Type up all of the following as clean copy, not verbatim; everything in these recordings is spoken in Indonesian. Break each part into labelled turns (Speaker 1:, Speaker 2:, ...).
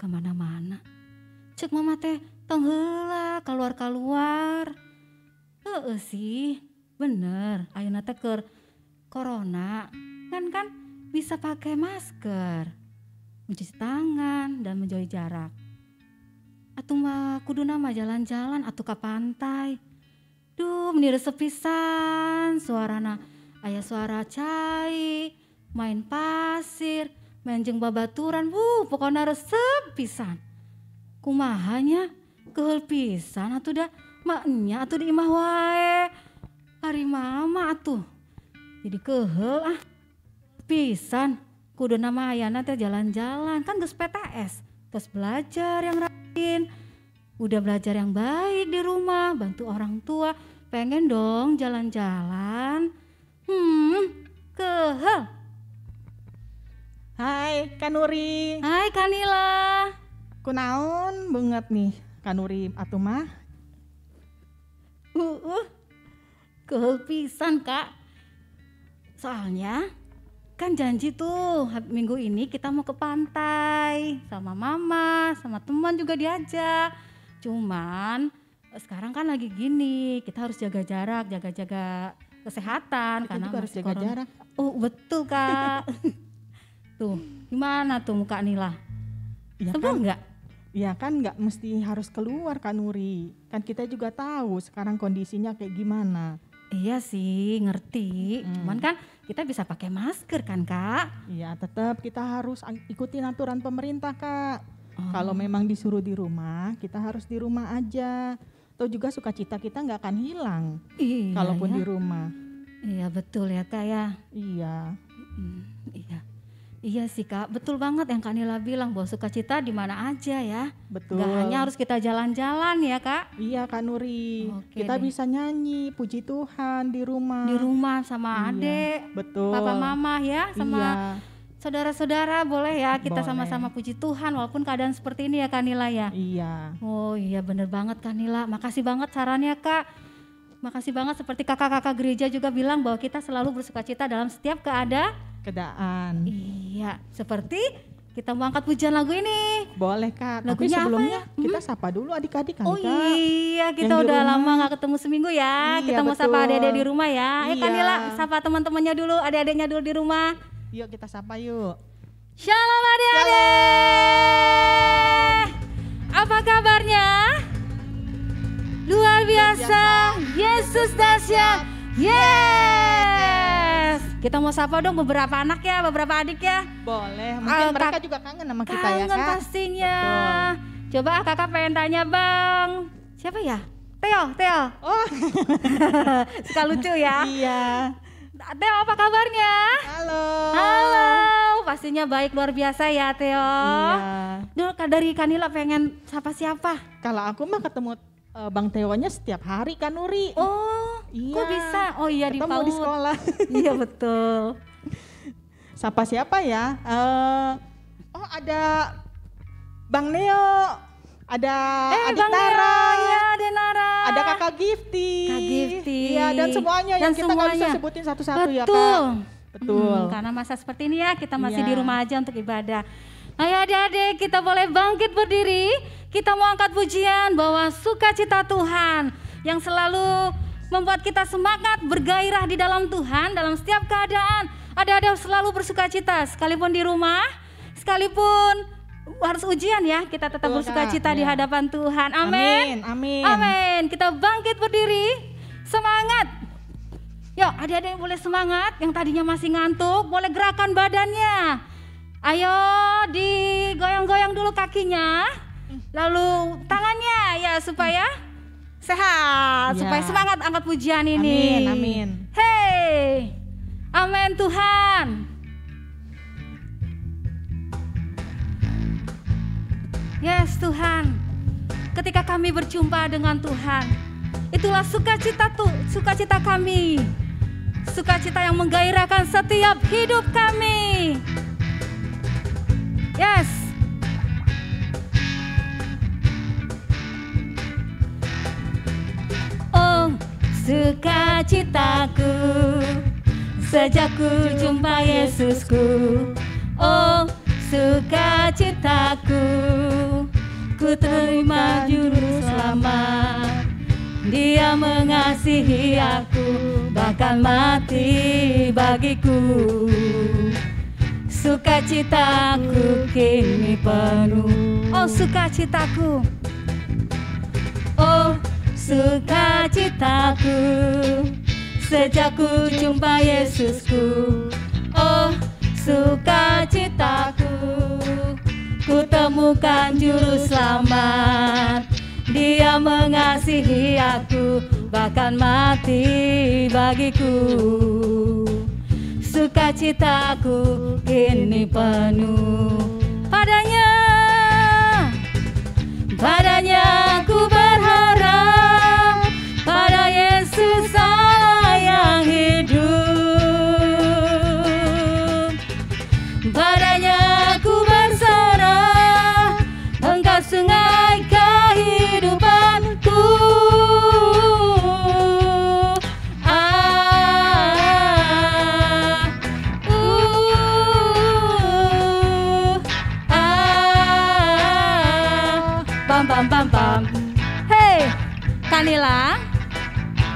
Speaker 1: kemana-mana. Cek mama teh tong heula keluar-keluar. Sih, bener. Ayeuna teh keur corona kan bisa pakai masker, mencuci tangan dan menjauhi jarak. Atuh mah kuduna mah jalan-jalan atuh ka pantai. Duh, menir sepisan suarana aya suara cai, main pasir, main jeung babaturan. Pokona resep pisan. Kumahanya keheul pisan atuh da maknya atuh di imah wae. Hari mama atuh. Jadi keheul pisan. Kuduna mah ayana teh jalan-jalan kan geus PTS, geus belajar yang rajin. Udah belajar yang baik di rumah, bantu orang tua. Pengen dong jalan-jalan. Keheul.
Speaker 2: Hai Kanuri.
Speaker 1: Hai Kanila.
Speaker 2: Kunaon banget nih Kanuri atuh mah?
Speaker 1: Keheul pisan Kak. Soalnya kan janji tuh minggu ini kita mau ke pantai sama mama, sama teman juga diajak. Cuman sekarang kan lagi gini, kita harus jaga jarak, jaga kesehatan.
Speaker 2: Kita
Speaker 1: karena
Speaker 2: juga harus jaga jarak.
Speaker 1: Oh betul Kak. Tuh gimana tuh muka Nila?
Speaker 2: Ya
Speaker 1: Sebel
Speaker 2: kan,
Speaker 1: nggak?
Speaker 2: ya kan nggak mesti harus keluar Kak Nuri. Kan kita juga tahu sekarang kondisinya kayak gimana.
Speaker 1: Iya sih ngerti, cuman kan kita bisa pakai masker kan Kak?
Speaker 2: Iya tetap kita harus ikutin aturan pemerintah Kak. Kalau memang disuruh di rumah, kita harus di rumah aja. Atau juga sukacita kita nggak akan hilang
Speaker 1: Iya,
Speaker 2: kalaupun
Speaker 1: ya.
Speaker 2: di rumah.
Speaker 1: Iya betul ya Kak ya.
Speaker 2: Iya.
Speaker 1: Iya sih Kak, betul banget yang Kak Nila bilang bahwa sukacita di mana aja ya.
Speaker 2: Betul.
Speaker 1: Gak hanya harus kita jalan-jalan ya Kak.
Speaker 2: Iya Kak Nuri,
Speaker 1: Oke
Speaker 2: kita
Speaker 1: deh.
Speaker 2: bisa nyanyi puji Tuhan di rumah.
Speaker 1: Di rumah sama
Speaker 2: Iya,
Speaker 1: adik,
Speaker 2: betul.
Speaker 1: papa mama ya, sama
Speaker 2: Iya,
Speaker 1: saudara-saudara boleh ya kita
Speaker 2: Boleh.
Speaker 1: sama-sama puji Tuhan walaupun keadaan seperti ini ya Kak Nila ya.
Speaker 2: iya.
Speaker 1: Oh iya bener banget Kak Nila, makasih banget sarannya Kak. Makasih banget seperti kakak-kakak gereja juga bilang bahwa kita selalu bersukacita dalam setiap keadaan. Iya, seperti kita mau angkat pujian lagu ini.
Speaker 2: Boleh Kak, tapi
Speaker 1: Lagunya apa
Speaker 2: sebelumnya
Speaker 1: ya?
Speaker 2: kita sapa dulu adik-adik kali
Speaker 1: Oh
Speaker 2: Kak.
Speaker 1: iya, kita
Speaker 2: Yang di
Speaker 1: udah
Speaker 2: rumah.
Speaker 1: lama gak ketemu seminggu ya.
Speaker 2: Iya,
Speaker 1: Kita mau
Speaker 2: betul.
Speaker 1: sapa adik-adik di rumah ya. Ayo
Speaker 2: Iya.
Speaker 1: Kanila, sapa teman-temannya dulu, adik-adiknya dulu di rumah.
Speaker 2: Yuk kita sapa yuk.
Speaker 1: Shalom adik-adik. Apa kabarnya? Luar biasa. Yesus dahsyat. Yes. Kita mau sapa dong beberapa anak ya, beberapa adik ya.
Speaker 2: Boleh, mungkin mereka
Speaker 1: Kak-
Speaker 2: juga kangen sama kita ya
Speaker 1: Kangen
Speaker 2: Kak.
Speaker 1: pastinya.
Speaker 2: Betul.
Speaker 1: Coba kakak pengen tanya Bang. Siapa ya? Teo.
Speaker 2: Oh
Speaker 1: Suka lucu ya.
Speaker 2: iya.
Speaker 1: Teo apa kabarnya?
Speaker 2: Halo.
Speaker 1: Halo. Pastinya baik luar biasa ya Teo.
Speaker 2: Iya.
Speaker 1: Dulu dari Kanila pengen sapa siapa?
Speaker 2: Kalau aku mah ketemu Bang Teonya setiap hari Kak Nuri.
Speaker 1: Oh,
Speaker 2: Iya.
Speaker 1: kok bisa? Oh iya di
Speaker 2: Ketemu di
Speaker 1: PAUD.
Speaker 2: sekolah.
Speaker 1: Iya betul.
Speaker 2: Sapa siapa ya? Oh ada Bang Neo, ada Adik
Speaker 1: Bang
Speaker 2: Nara,
Speaker 1: Nera, ya Denara.
Speaker 2: ada Kakak Gifty.
Speaker 1: Kak Gifty.
Speaker 2: Iya dan semuanya yang
Speaker 1: Dan
Speaker 2: kita nggak bisa
Speaker 1: semuanya.
Speaker 2: sebutin satu-satu ya
Speaker 1: Betul.
Speaker 2: Kak. Betul.
Speaker 1: Karena masa seperti ini ya kita masih
Speaker 2: Iya.
Speaker 1: di rumah aja untuk ibadah. Ayo adik-adik kita boleh bangkit berdiri. Kita mau angkat pujian bahwa sukacita Tuhan yang selalu membuat kita semangat bergairah di dalam Tuhan dalam setiap keadaan. Adik-adik selalu bersukacita sekalipun di rumah, sekalipun harus ujian ya, kita tetap
Speaker 2: Betul,
Speaker 1: bersukacita
Speaker 2: Kak.
Speaker 1: di
Speaker 2: Iya.
Speaker 1: hadapan Tuhan.
Speaker 2: Amin, amin.
Speaker 1: Amin. Kita bangkit berdiri. Semangat. Yuk adik-adik boleh semangat. Yang tadinya masih ngantuk boleh gerakan badannya. Ayo digoyang-goyang dulu kakinya. Lalu tangannya ya supaya sehat.
Speaker 2: Ya.
Speaker 1: Supaya semangat angkat pujian ini.
Speaker 2: Amin, amin.
Speaker 1: Hey. Amin Tuhan. Yes Tuhan. Ketika kami berjumpa dengan Tuhan, itulah sukacita kami. Sukacita yang menggairahkan setiap hidup kami. Yes. Oh, sukacitaku sejak ku jumpa Yesusku. Oh, sukacitaku ku terima juru selamat. Dia mengasihi aku, bahkan mati bagiku. Sukacitaku kini penuh. Oh sukacitaku, oh sukacitaku, sejak ku jumpa Yesusku. Oh sukacitaku, ku temukan juru selamat. Dia mengasihi aku, bahkan mati bagiku. Sukacitaku kini penuh padanya. Padanya ku berharap, pada Yesus Allah yang hidup. Padanya ku berserah, Engkau sungai kehidupanku. Pam pam pam. Hey, Kanila.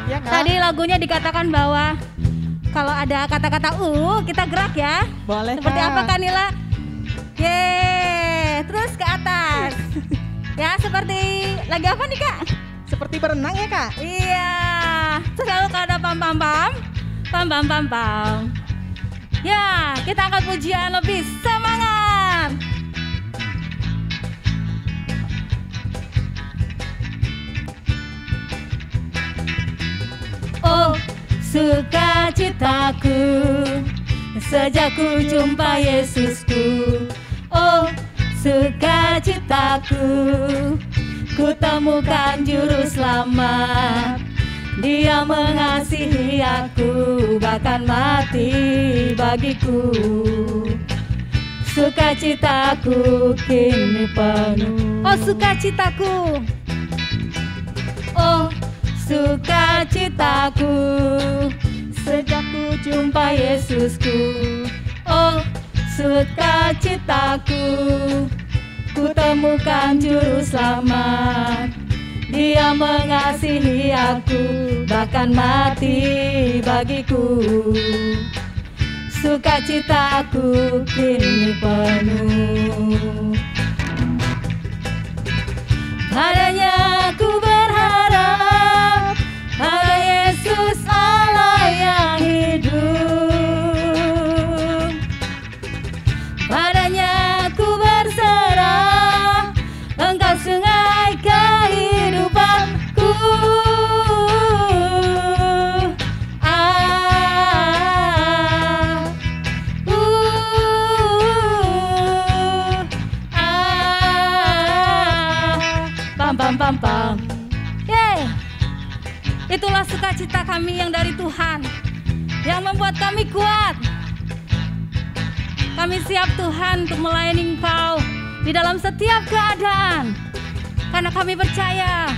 Speaker 2: Ya, Kak.
Speaker 1: Tadi lagunya dikatakan bahwa kalau ada kata-kata kita gerak ya.
Speaker 2: Boleh,
Speaker 1: Seperti
Speaker 2: Kak.
Speaker 1: apa Kanila? Yeay, terus ke atas. Ya, seperti lagi apa nih Kak?
Speaker 2: Seperti berenang ya, Kak?
Speaker 1: Iya. Terus lalu kalau ada pam pam pam, pam pam pam pam. Ya, kita angkat pujian lebih semangat. Oh sukacitaku, sejak ku jumpa Yesusku. Oh sukacitaku, ku temukan juru selamat. Dia mengasihi aku, bahkan mati bagiku. Sukacitaku kini penuh. Oh sukacitaku, oh sukacitaku, sejak ku jumpa Yesusku. Oh sukacitaku, ku temukan juru selamat. Dia mengasihi aku, bahkan mati bagiku. Sukacitaku kini penuh. Padanya ku berharap, pada Yesus Allah yang hidup. Padanya ku berserah, Engkau sungai kehidupanku. Pam pam pam pam. Yeay. Itulah sukacita kami yang dari Tuhan, yang membuat kami kuat. Kami siap Tuhan untuk melayani Engkau di dalam setiap keadaan. Karena kami percaya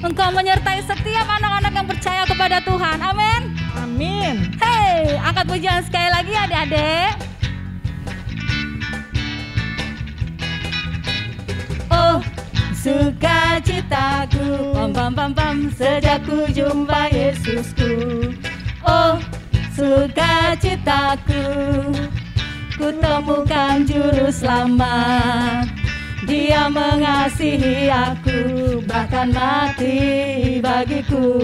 Speaker 1: Engkau menyertai setiap anak-anak yang percaya kepada Tuhan. Amin.
Speaker 2: Amin.
Speaker 1: Hey, angkat pujian sekali lagi adik-adik. Oh sukacitaku, pam pam pam pam, sejak ku jumpa Yesusku. Oh sukacitaku, ku temukan juru selamat. Dia mengasihi aku, bahkan mati bagiku.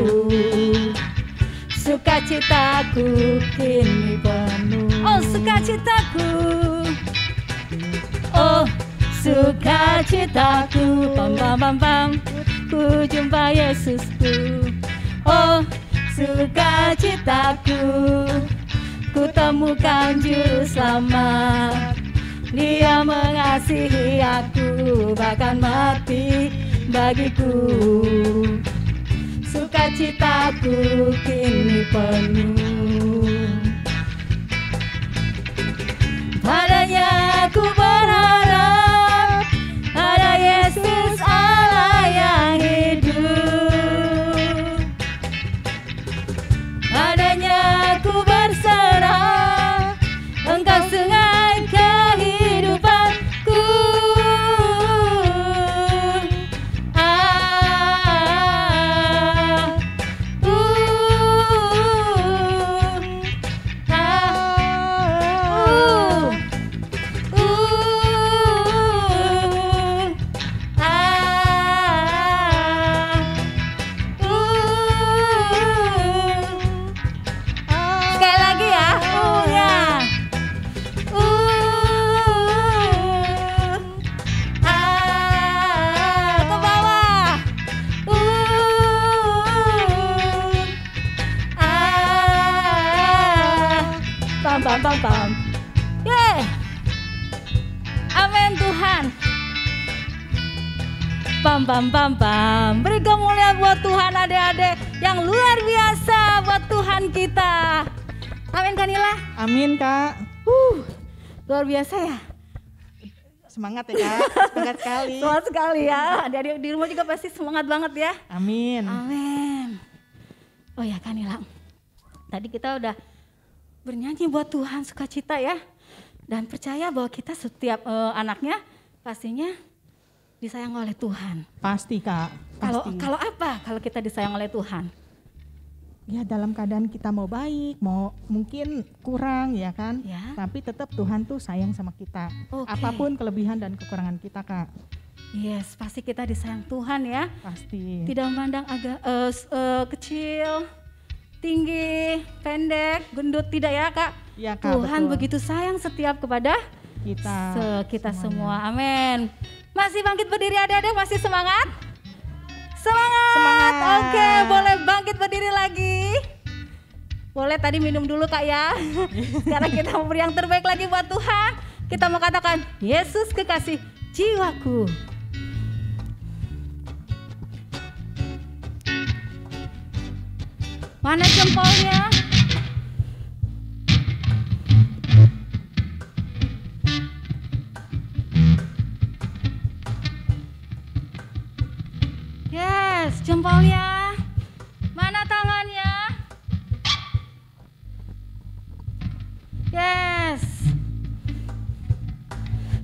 Speaker 1: Sukacitaku kini penuh. Oh sukacitaku, oh sukacitaku, pam pam pam pam, ku jumpa Yesusku. Oh sukacitaku, ku temukan juru selamat. Dia mengasihi aku, bahkan mati bagiku. Sukacitaku kini penuh. Padanya ku berharap, pada Yesus Allah yang hidup. Padanya ku berserah, Engkau sungai kehidupanku. pam pam. Yeay. Amin Tuhan. Pam pam pam pam. Beri kemuliaan buat Tuhan adik-adik yang luar biasa buat Tuhan kita. Amin Kanila.
Speaker 2: Amin Kak.
Speaker 1: Luar biasa ya.
Speaker 2: Semangat ya Kak, semangat sekali.
Speaker 1: Semangat sekali ya. Adik-adik di rumah juga pasti semangat banget ya.
Speaker 2: Amin.
Speaker 1: Amin. Oh ya Kanila, tadi kita udah bernyanyi buat Tuhan sukacita ya. Dan percaya bahwa kita setiap anaknya pastinya disayang oleh Tuhan.
Speaker 2: Pasti Kak, pasti.
Speaker 1: Kalau apa kalau kita disayang oleh Tuhan?
Speaker 2: Ya dalam keadaan kita mau baik, mau mungkin kurang ya kan.
Speaker 1: Ya.
Speaker 2: Tapi tetap Tuhan tuh sayang sama kita.
Speaker 1: Oke.
Speaker 2: Apapun kelebihan dan kekurangan kita Kak.
Speaker 1: Yes, pasti kita disayang Tuhan ya.
Speaker 2: Pasti.
Speaker 1: Tidak memandang agak kecil, tinggi, pendek, gendut, tidak ya Kak.
Speaker 2: Ya, Kak,
Speaker 1: Tuhan
Speaker 2: betul.
Speaker 1: begitu sayang setiap kepada kita semua. Amin. Masih bangkit berdiri adik-adik, masih semangat? Semangat. Oke, boleh bangkit berdiri lagi. Boleh tadi minum dulu Kak ya. Sekarang kita mau beri yang terbaik lagi buat Tuhan. Kita mau katakan, Yesus kekasih jiwaku. Mana jempolnya? Yes, jempolnya. Mana tangannya? Yes.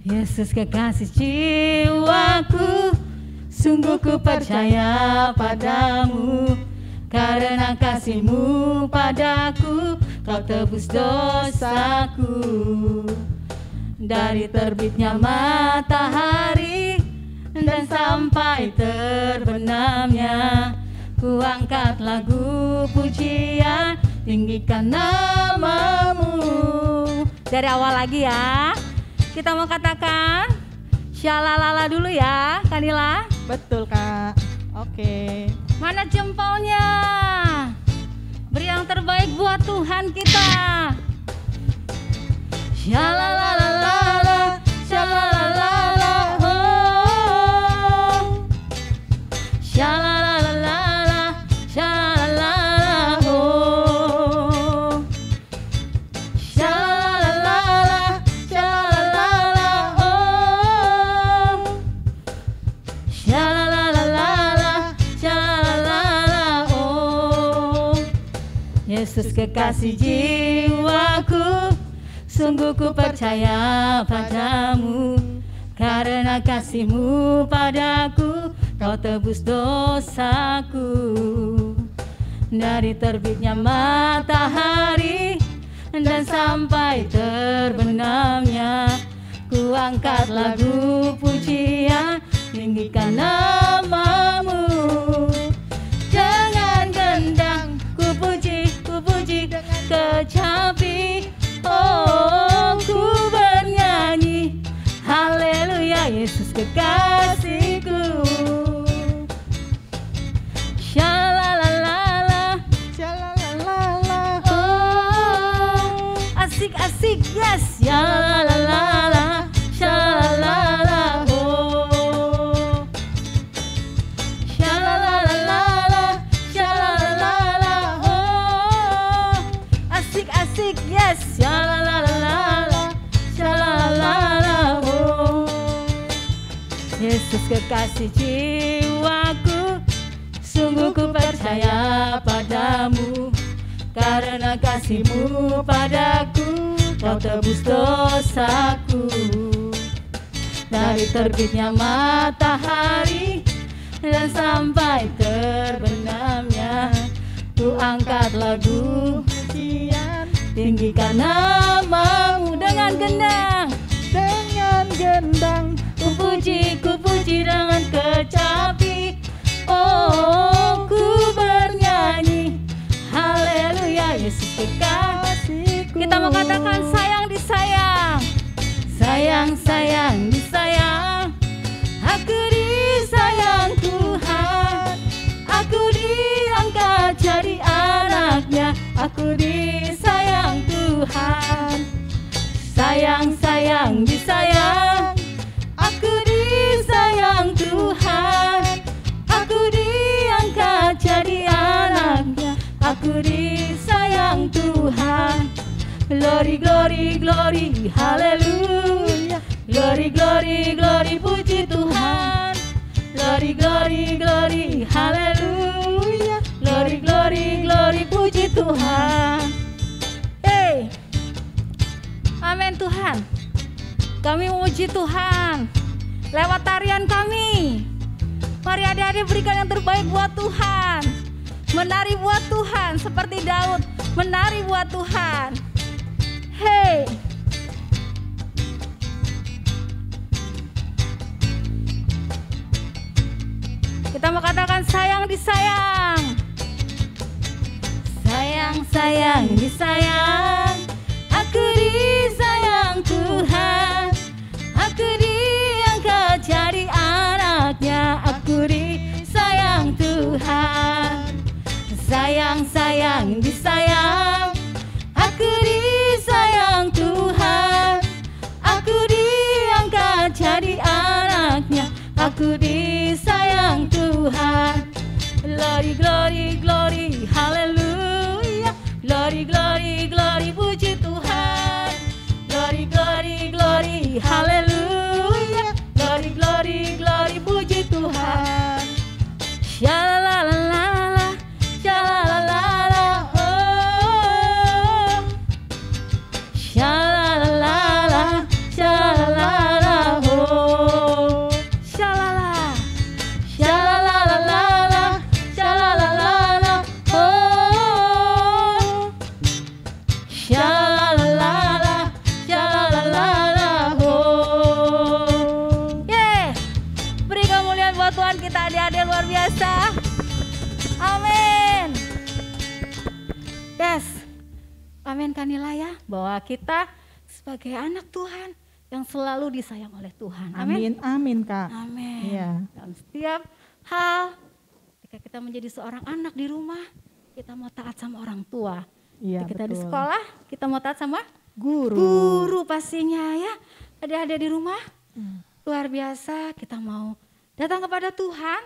Speaker 1: Yesus kekasih jiwaku, sungguh ku percaya padamu. Karena kasih-Mu padaku, Kau tebus dosaku. Dari terbitnya matahari dan sampai terbenamnya, ku angkat lagu pujian, tinggikan nama-Mu. Dari awal lagi ya, kita mau katakan syalalala dulu ya Kanila.
Speaker 2: Betul Kak, oke.
Speaker 1: Mana jempolnya? Beri yang terbaik buat Tuhan kita. Shalalalala, shalalalala, oh. Shalalalala, shalalala, oh. Shalalalala, shalalala, oh. Shalalalala, shalalala, oh. Yesus kekasih jiwaku, sungguh ku percaya padamu. Karena kasih-Mu padaku, Kau tebus dosaku. Dari terbitnya matahari dan sampai terbenamnya, ku angkat lagu pujian, tinggikan nama-Mu. Dengan gendang ku puji dengan kecapi. Oh, ku bernyanyi, haleluya, Yesus kekasihku. Shalalalala,
Speaker 2: Shalalalala,
Speaker 1: oh, asik-asik, yes. Shalalalala, shalalala, oh. Shalalalala, shalalala, oh. Asik-asik, yes. Shalalalala, shalalala, oh. Yesus kekasih jiwaku, sungguh ku percaya padamu. Karena kasih-Mu padaku, Kau tebus dosaku. Dari terbitnya matahari dan sampai terbenamnya, ku angkat lagu pujian, tinggikan nama-Mu. Dengan gendang,
Speaker 2: dengan gendang
Speaker 1: ku puji dengan kecapi. Oh, ku bernyanyi, haleluya, Yesus kekasihku. Kita mau katakan sayang disayang, sayang disayang. Aku disayang Tuhan, aku diangkat jadi anaknya. Aku disayang Tuhan, sayang, disayang. Aku disayang Tuhan. Aku diangkat jadi anaknya. Aku disayang Tuhan. Glory, glory, glory, haleluya. Glory, glory, glory, puji Tuhan. Glory, glory, glory, haleluya. Glory, glory, glory, puji Tuhan. Hey, amin Tuhan. Kami memuji Tuhan lewat tarian kami. Mari adik-adik berikan yang terbaik buat Tuhan. Menari buat Tuhan seperti Daud menari buat Tuhan. Hey, kita mau katakan sayang disayang. Sayang, sayang, disayang. Aku disayang Tuhan. Aku diangkat jadi anaknya. Aku disayang Tuhan. Sayang, sayang, disayang. Aku disayang Tuhan. Aku diangkat jadi anaknya. Aku disayang Tuhan. Glory, glory, glory, haleluya. Glory, glory, glory, puji Tuhan. Glory, glory, glory, haleluya. Glory, glory, glory, puji Tuhan. Shalalalala, shalalalala, oh. Shalalala, shalalala, oh. Shalala, shalalalala, shalalalala, oh. Shalalala, shalalala, oh. Yeah. Beri kemuliaan buat Tuhan kita, adik-adik luar biasa. Amin. Yes. Amin Kanila ya, bahwa kita sebagai anak Tuhan yang selalu disayang oleh Tuhan.
Speaker 2: Amin, amin Kak.
Speaker 1: Amin.
Speaker 2: Iya.
Speaker 1: Dalam setiap hal, ketika kita menjadi seorang anak di rumah, kita mau taat sama orang tua.
Speaker 2: Iya,
Speaker 1: Ketika kita di
Speaker 2: betul.
Speaker 1: sekolah, kita mau taat sama
Speaker 2: Guru.
Speaker 1: guru pastinya ya. Adik-adik di rumah, luar biasa, kita mau datang kepada Tuhan,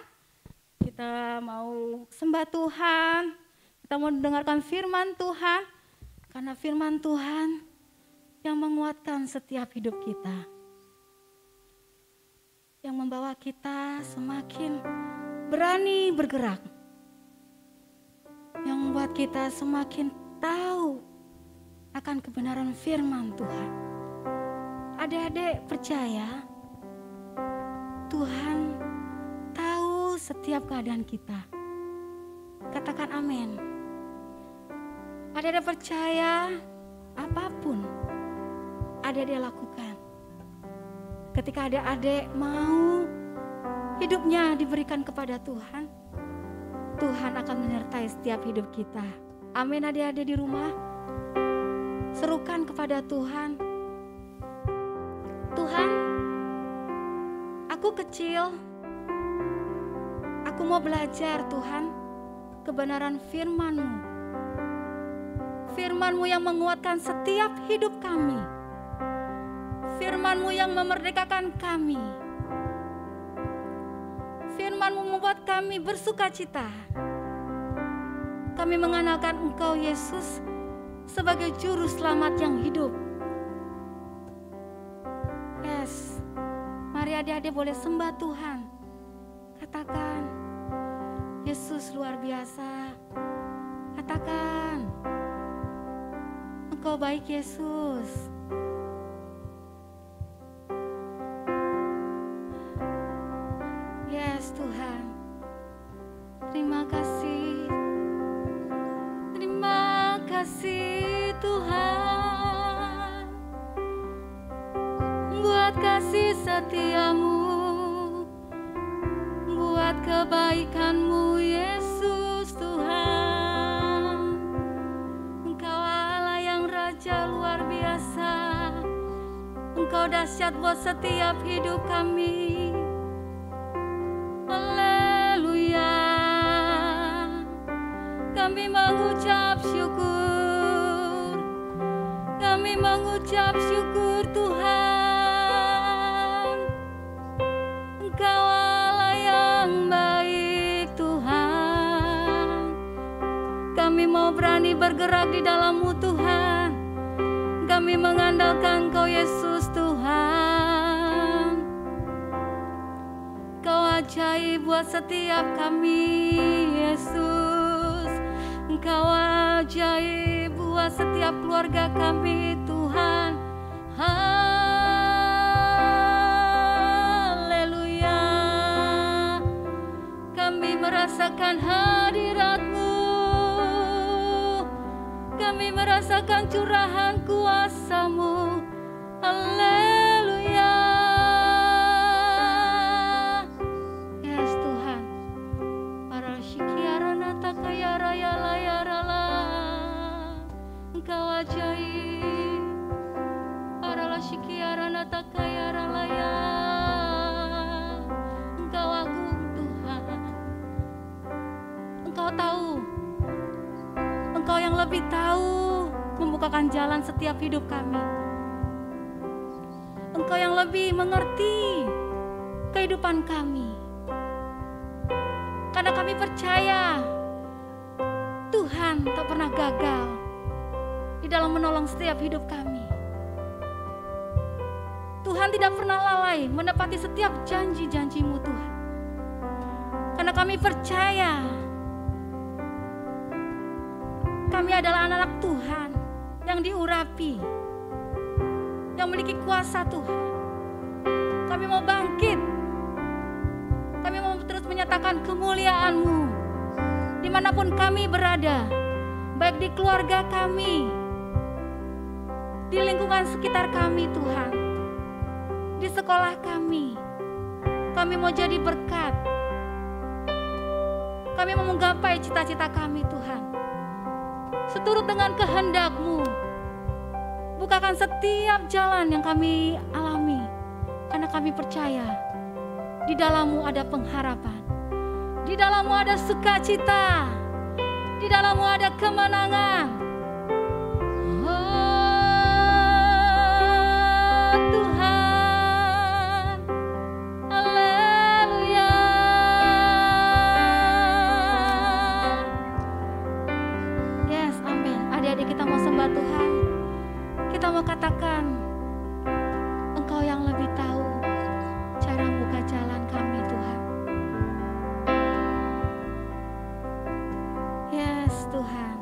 Speaker 1: kita mau sembah Tuhan, kita mau dengarkan firman Tuhan, karena firman Tuhan yang menguatkan setiap hidup kita, yang membawa kita semakin berani bergerak, yang membuat kita semakin tahu akan kebenaran firman Tuhan. Adik-adik percaya Tuhan tahu setiap keadaan kita. Katakan amin. Adik-adik percaya apapun adik-adik lakukan, ketika adik-adik mau hidupnya diberikan kepada Tuhan, Tuhan akan menyertai setiap hidup kita. Amin adik-adik di rumah. Serukan kepada Tuhan. Tuhan, aku kecil, aku mau belajar Tuhan kebenaran firman-Mu. Firman-Mu yang menguatkan setiap hidup kami. Firman-Mu yang memerdekakan kami. Firman-Mu membuat kami bersukacita. Kami mengenalkan Engkau Yesus sebagai juru selamat yang hidup. Yes, mari adik-adik boleh sembah Tuhan. Katakan, Yesus luar biasa. Katakan, Engkau baik Yesus. Yes Tuhan, terima kasih. Terima kasih Tuhan, buat kasih setiamu, buat kebaikan-Mu Yesus Tuhan. Engkau Allah yang Raja luar biasa. Engkau dahsyat buat setiap hidup kami. Haleluya. Kami mengucap syukur. Kami mengucap syukur Kami mau berani bergerak di dalam-Mu Tuhan. Kami mengandalkan Engkau Yesus Tuhan. Kau ajaib buat setiap kami Yesus. Engkau ajaib buat setiap keluarga kami Tuhan. Haleluya. Kami merasakan hadirat-Mu. Kami merasakan curahan kuasa-Mu. Haleluya. Yes Tuhan. Para syikiara nata kaya raya laya rala. Engkau ajaib. Para syikiara nata kaya ralaya. Engkau agung Tuhan. Engkau tahu. Engkau yang lebih tahu membukakan jalan setiap hidup kami. Engkau yang lebih mengerti kehidupan kami. Karena kami percaya Tuhan tak pernah gagal di dalam menolong setiap hidup kami. Tuhan tidak pernah lalai menepati setiap janji-janji-Mu Tuhan. Karena kami percaya kami adalah anak-anak Tuhan yang diurapi, yang memiliki kuasa Tuhan. Kami mau bangkit. Kami mau terus menyatakan kemuliaan-Mu dimanapun kami berada, baik di keluarga kami, di lingkungan sekitar kami Tuhan, di sekolah kami. Kami mau jadi berkat. Kami mau menggapai cita-cita kami Tuhan, seturut dengan kehendak-Mu. Bukakan setiap jalan yang kami alami, karena kami percaya di dalam-Mu ada pengharapan, di dalam-Mu ada sukacita, di dalam-Mu ada kemenangan. Oh Tuhan, haleluya. Yes, amin. Adik-adik kita mau sembah Tuhan. Kita mau katakan, Engkau yang lebih tahu cara buka jalan kami Tuhan. Yes Tuhan.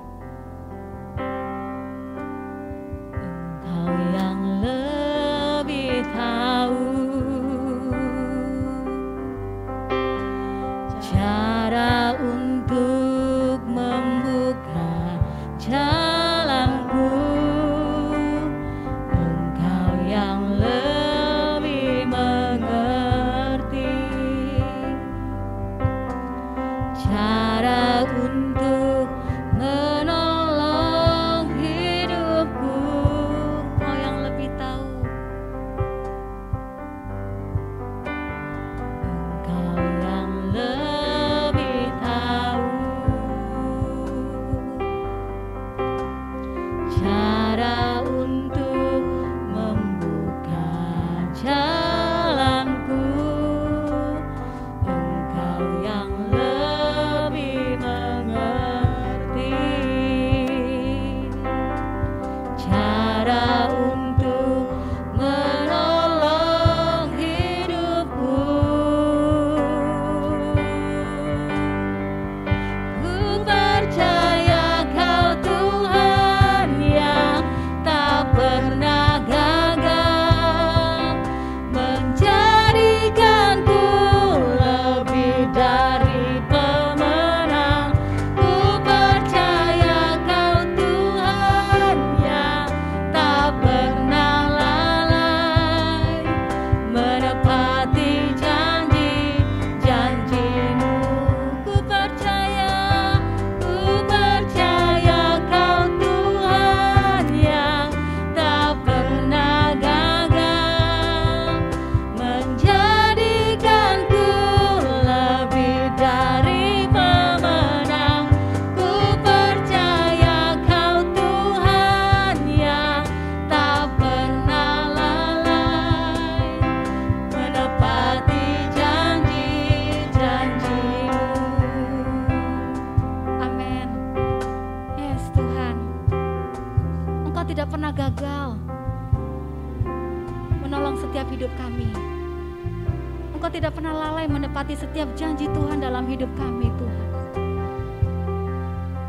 Speaker 1: tidak pernah lalai menepati setiap janji Tuhan dalam hidup kami Tuhan.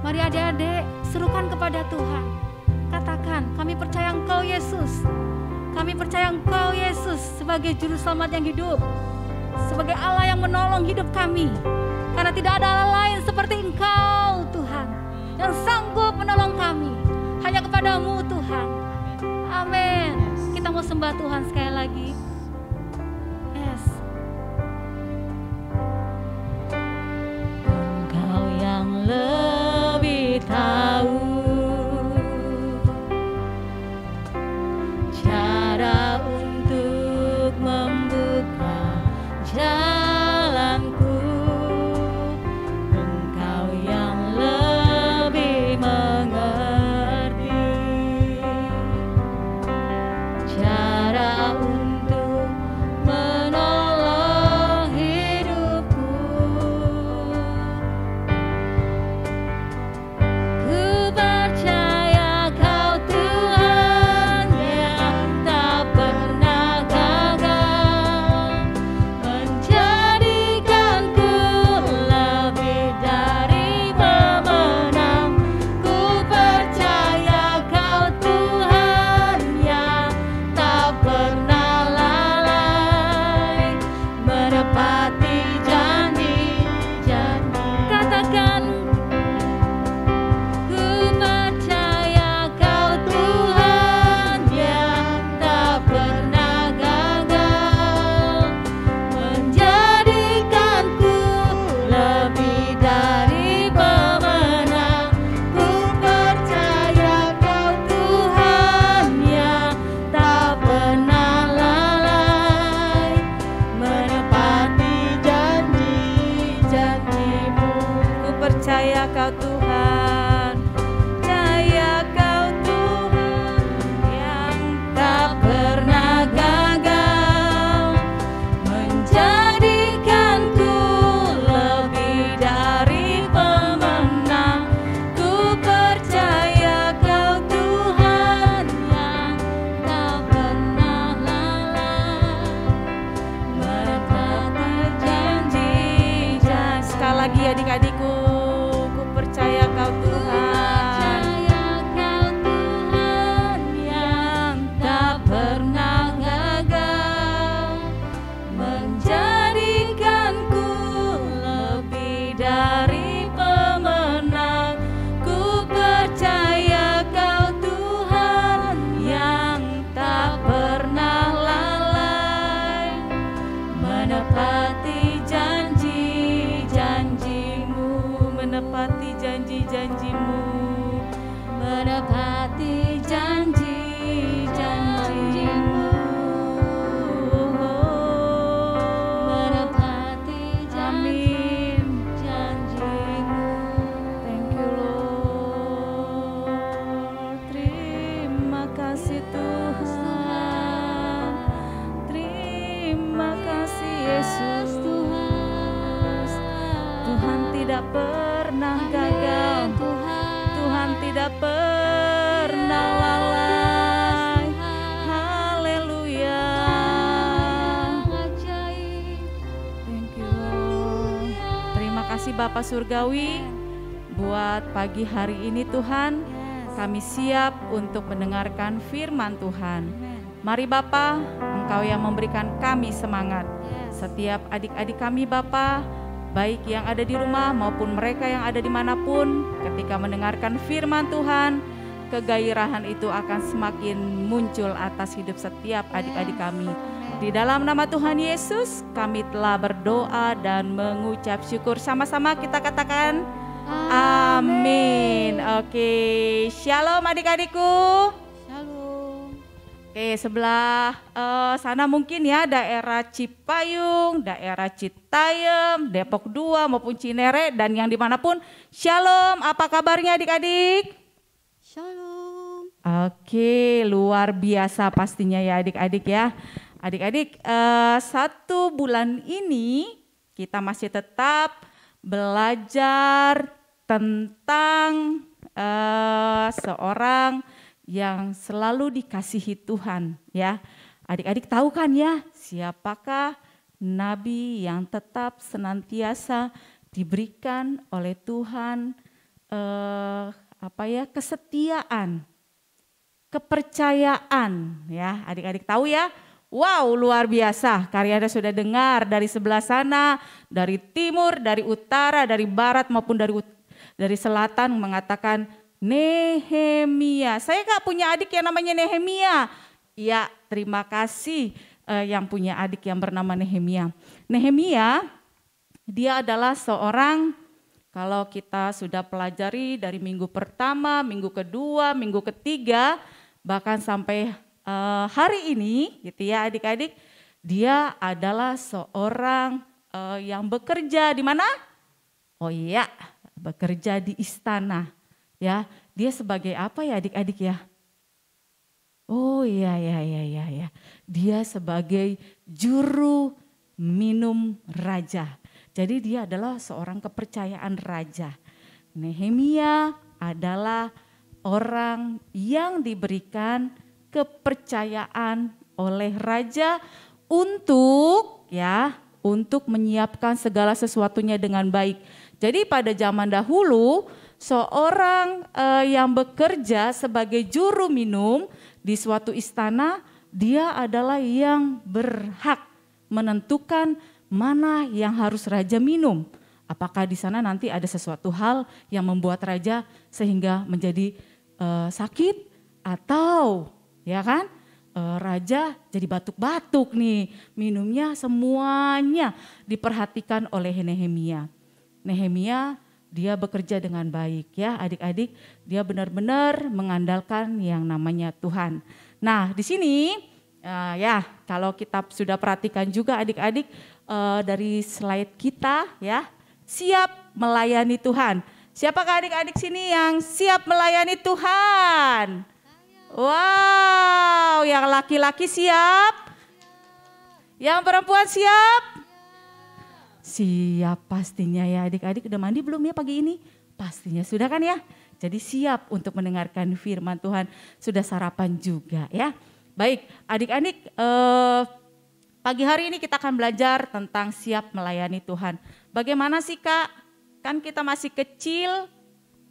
Speaker 1: Mari adik-adik serukan kepada Tuhan. Katakan, kami percaya Engkau Yesus. Kami percaya Engkau Yesus sebagai Juru Selamat yang hidup. Sebagai Allah yang menolong hidup kami. Karena tidak ada Allah lain seperti Engkau Tuhan. Yang sanggup menolong kami. Hanya kepadamu Tuhan. Amin. Kita mau sembah Tuhan sekali lagi. Yes. Engkau yang lebih tahu cara untuk membuka jalanku. Engkau yang lebih mengerti cara untuk menolong hidupku. Ku percaya Kau Tuhan yang tak pernah gagal, menjadikanku lebih dari pemenang. Ku percaya Kau Tuhan yang tak pernah lalai, menepati janji-janji. Katakan, ku percaya Kau Tuhan yang tak pernah gagal, menjadikanku lebih dari pemenang. Ku percaya Kau Tuhan yang tak pernah lalai, menepati janji-janji-Mu. Ku percaya Kau Tuhan, percaya Kau Tuhan yang tak pernah gagal, menjadikanku lebih dari pemenang. Ku percaya Kau Tuhan yang tak pernah lalai, menepati janji-janji. Sekali lagi adik-adikku, ku percaya Kau Tuhan yang tak pernah gagal, menjadikanku lebih dari pemenang. Ku percaya Kau Tuhan yang tak pernah lalai, menepati janji-janji-Mu, menepati janji-janji-Mu, menepati janji-janji-Mu, menepati janji-janji-Mu. Thank you Lord. Terima kasih Tuhan. Terima kasih Yesus. Tuhan tidak pernah gagal. Tuhan tidak pernah lalai. Haleluya. Thank you Lord. Terima kasih Bapa Surgawi buat pagi hari ini Tuhan. Kami siap untuk mendengarkan firman Tuhan. Mari Bapa, Engkau yang memberikan kami semangat. Setiap adik-adik kami Bapa, baik yang ada di rumah maupun mereka yang ada dimanapun, ketika mendengarkan firman Tuhan, kegairahan itu akan semakin muncul atas hidup setiap adik-adik kami. Di dalam nama Tuhan Yesus, kami telah berdoa dan mengucap syukur. Sama-sama kita katakan amin. Oke, shalom adik-adikku.
Speaker 2: Shalom.
Speaker 1: Oke, sebelah sana mungkin ya daerah Cipayung, daerah Citayam, Depok 2 maupun Cinere dan yang dimanapun. Shalom, apa kabarnya adik-adik?
Speaker 2: Shalom.
Speaker 1: Oke, luar biasa pastinya ya adik-adik ya. Adik-adik, 1 bulan ini kita masih tetap belajar tentang seorang yang selalu dikasihi Tuhan ya. Adik-adik tahu kan ya siapakah nabi yang tetap senantiasa diberikan oleh Tuhan kesetiaan, kepercayaan ya. Adik-adik tahu ya? Wow, luar biasa. Karyanya sudah dengar dari sebelah sana, dari timur, dari utara, dari barat maupun dari selatan mengatakan Nehemia. Saya gak punya adik yang namanya Nehemia. Ya, terima kasih yang punya adik yang bernama Nehemia. Nehemia, dia adalah seorang, kalau kita sudah pelajari dari minggu pertama, minggu kedua, minggu ketiga, bahkan sampai hari ini gitu ya adik-adik, dia adalah seorang yang bekerja di mana? Oh iya, bekerja di istana. Ya, dia sebagai apa ya adik-adik ya? Oh iya. Dia sebagai juru minum raja. Jadi dia adalah seorang kepercayaan raja. Nehemia adalah orang yang diberikan kepercayaan oleh raja untuk menyiapkan segala sesuatunya dengan baik. Jadi pada zaman dahulu seorang yang bekerja sebagai juru minum di suatu istana, dia adalah yang berhak menentukan mana yang harus raja minum. Apakah di sana nanti ada sesuatu hal yang membuat raja sehingga menjadi sakit, atau ya kan raja jadi batuk-batuk nih, minumnya semuanya diperhatikan oleh Nehemia. Nehemia dia bekerja dengan baik ya adik-adik, dia benar-benar mengandalkan yang namanya Tuhan. Nah di sini ya kalau kita sudah perhatikan juga adik-adik dari slide kita ya, siap melayani Tuhan. Siapakah adik-adik sini yang siap melayani Tuhan? Wow, yang laki-laki siap? Yang perempuan siap? Siap pastinya ya adik-adik. Udah mandi belum ya pagi ini? Pastinya sudah kan ya? Jadi siap untuk mendengarkan firman Tuhan. Sudah sarapan juga ya. Baik adik-adik, pagi hari ini kita akan belajar tentang siap melayani Tuhan. Bagaimana sih Kak? Kan kita masih kecil,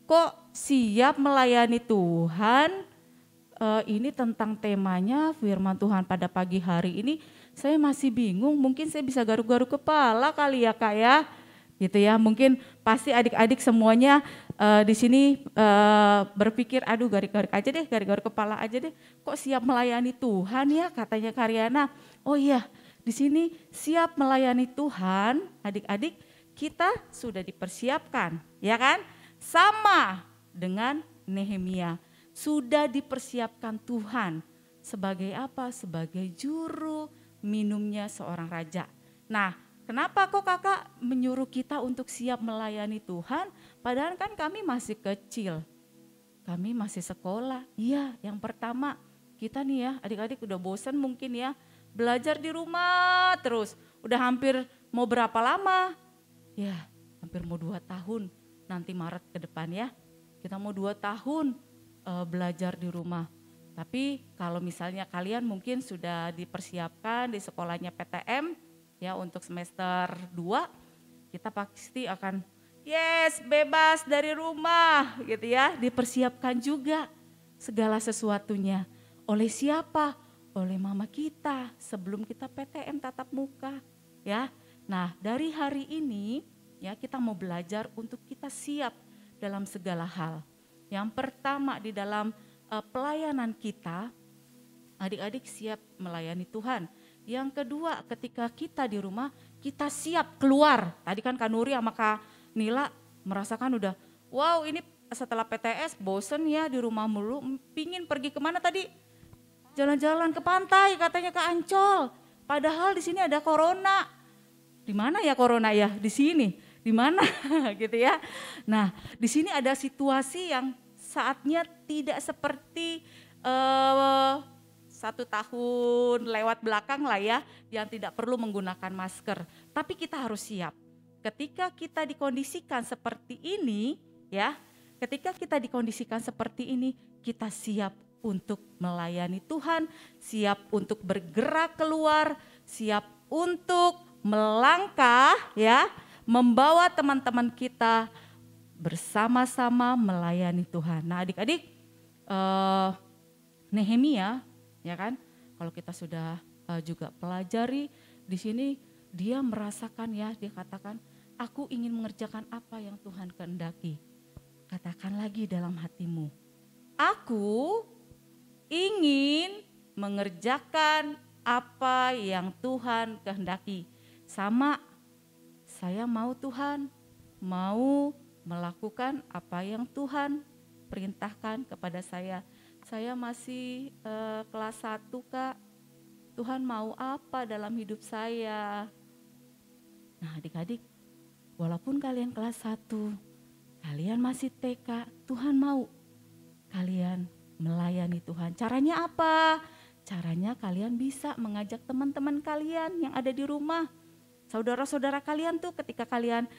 Speaker 1: kok siap melayani Tuhan? Ini tentang temanya firman Tuhan pada pagi hari ini. Saya masih bingung, mungkin saya bisa garuk-garuk kepala kali ya Kak ya. Gitu ya, mungkin pasti adik-adik semuanya di sini berpikir, aduh garuk-garuk aja deh, garuk-garuk kepala aja deh. Kok siap melayani Tuhan ya katanya Karyana. Oh iya, di sini siap melayani Tuhan, adik-adik kita sudah dipersiapkan, ya kan? Sama dengan Nehemia, sudah dipersiapkan Tuhan sebagai apa? Sebagai juru minumnya seorang raja. Nah, kenapa kok kakak menyuruh kita untuk siap melayani Tuhan? Padahal kan kami masih kecil, kami masih sekolah. Iya, yang pertama kita nih ya adik-adik udah bosan mungkin ya belajar di rumah terus. Udah hampir mau berapa lama? Ya hampir mau 2 tahun nanti Maret ke depan ya. Kita mau 2 tahun belajar di rumah. Tapi kalau misalnya kalian mungkin sudah dipersiapkan di sekolahnya PTM ya untuk semester 2, kita pasti akan yes bebas dari rumah gitu ya. Dipersiapkan juga segala sesuatunya. Oleh siapa? Oleh mama kita sebelum kita PTM tatap muka ya. Nah dari hari ini ya kita mau belajar untuk kita siap dalam segala hal. Yang pertama di dalam pelayanan kita, adik-adik siap melayani Tuhan. Yang kedua ketika kita di rumah, kita siap keluar. Tadi kan Kak Nuri sama Kak Nila merasakan udah, wow ini setelah PTS bosen ya di rumah mulu, pingin pergi kemana tadi? Jalan-jalan ke pantai katanya ke Ancol. Padahal di sini ada corona. Di mana ya corona ya? Di sini. Di mana gitu ya. Nah di sini ada situasi yang saatnya tidak seperti 1 tahun lewat belakang lah ya, yang tidak perlu menggunakan masker. Tapi kita harus siap. Ketika kita dikondisikan seperti ini ya, ketika kita dikondisikan seperti ini, kita siap untuk melayani Tuhan, siap untuk bergerak keluar, siap untuk melangkah ya, membawa teman-teman kita bersama-sama melayani Tuhan. Nah adik-adik, Nehemia ya kan, kalau kita sudah juga pelajari di sini, dia merasakan ya, dia katakan, aku ingin mengerjakan apa yang Tuhan kehendaki. Katakan lagi dalam hatimu, aku ingin mengerjakan apa yang Tuhan kehendaki. Sama, saya mau Tuhan, mau melakukan apa yang Tuhan perintahkan kepada saya. Saya masih kelas 1 Kak, Tuhan mau apa dalam hidup saya? Nah adik-adik, walaupun kalian kelas 1, kalian masih TK, Tuhan mau kalian melayani Tuhan. Caranya apa? Caranya kalian bisa mengajak teman-teman kalian yang ada di rumah. Saudara-saudara kalian tuh ketika kalian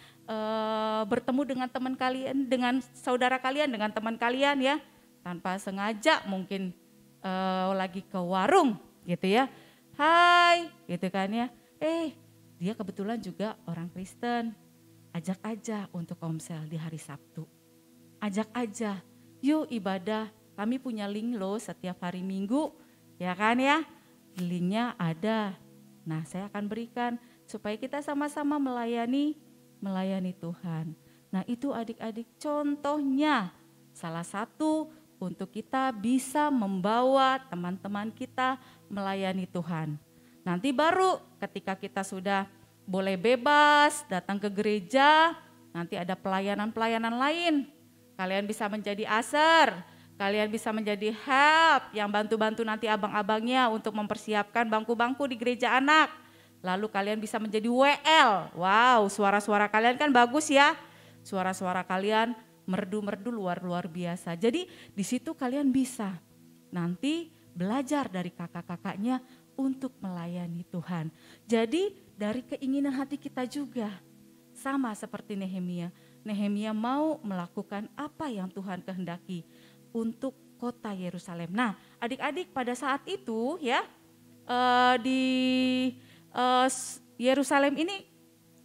Speaker 1: bertemu dengan teman kalian, dengan saudara kalian, dengan teman kalian ya, tanpa sengaja mungkin lagi ke warung gitu ya. Hai gitu kan ya, dia kebetulan juga orang Kristen, ajak aja untuk komsel di hari Sabtu. Ajak aja, yuk ibadah, kami punya link loh setiap hari Minggu ya kan ya. Linknya ada, nah saya akan berikan supaya kita sama-sama melayani Tuhan. Nah itu adik-adik contohnya, salah satu untuk kita bisa membawa teman-teman kita melayani Tuhan. Nanti baru ketika kita sudah boleh bebas datang ke gereja, nanti ada pelayanan-pelayanan lain. Kalian bisa menjadi aser, kalian bisa menjadi help yang bantu-bantu nanti abang-abangnya untuk mempersiapkan bangku-bangku di gereja anak. Lalu kalian bisa menjadi WL. Wow, suara-suara kalian kan bagus ya. Suara-suara kalian merdu-merdu luar biasa. Jadi di situ kalian bisa nanti belajar dari kakak-kakaknya untuk melayani Tuhan. Jadi dari keinginan hati kita juga sama seperti Nehemia. Nehemia mau melakukan apa yang Tuhan kehendaki untuk kota Yerusalem. Nah, adik-adik pada saat itu ya di Yerusalem ini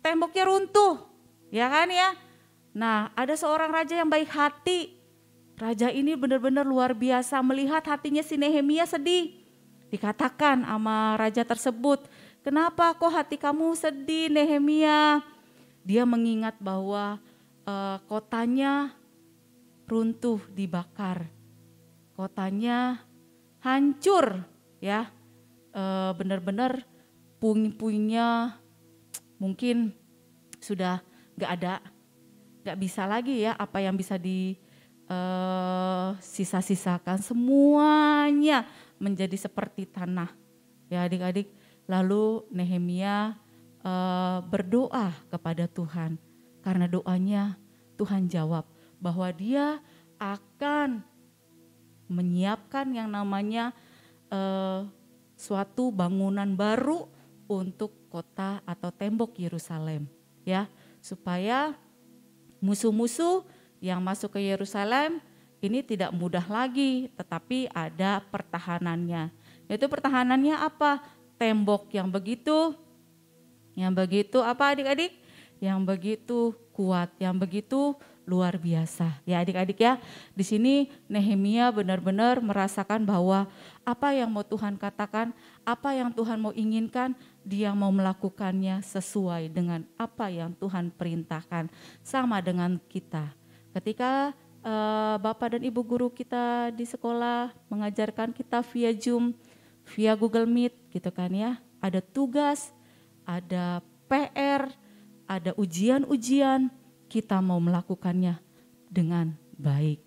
Speaker 1: temboknya runtuh, ya kan ya. Nah, ada seorang raja yang baik hati. Raja ini benar-benar luar biasa, melihat hatinya si Nehemia sedih. Dikatakan sama raja tersebut, kenapa kok hati kamu sedih Nehemia? Dia mengingat bahwa kotanya runtuh dibakar. Kotanya hancur ya, benar-benar puing-puingnya mungkin sudah gak ada, gak bisa lagi ya apa yang bisa sisa-sisakan, semuanya menjadi seperti tanah ya adik-adik. Lalu Nehemia berdoa kepada Tuhan, karena doanya Tuhan jawab bahwa dia akan menyiapkan yang namanya suatu bangunan baru untuk kota atau tembok Yerusalem ya, supaya musuh-musuh yang masuk ke Yerusalem ini tidak mudah lagi, tetapi ada pertahanannya. Yaitu pertahanannya apa? Tembok yang begitu apa adik-adik? Yang begitu kuat, yang begitu luar biasa. Ya adik-adik ya, di sini Nehemia benar-benar merasakan bahwa apa yang mau Tuhan katakan, apa yang Tuhan mau inginkan, dia mau melakukannya sesuai dengan apa yang Tuhan perintahkan. Sama dengan kita. Ketika Bapak dan Ibu guru kita di sekolah mengajarkan kita via Zoom, via Google Meet gitu kan ya. Ada tugas, ada PR, ada ujian-ujian, kita mau melakukannya dengan baik.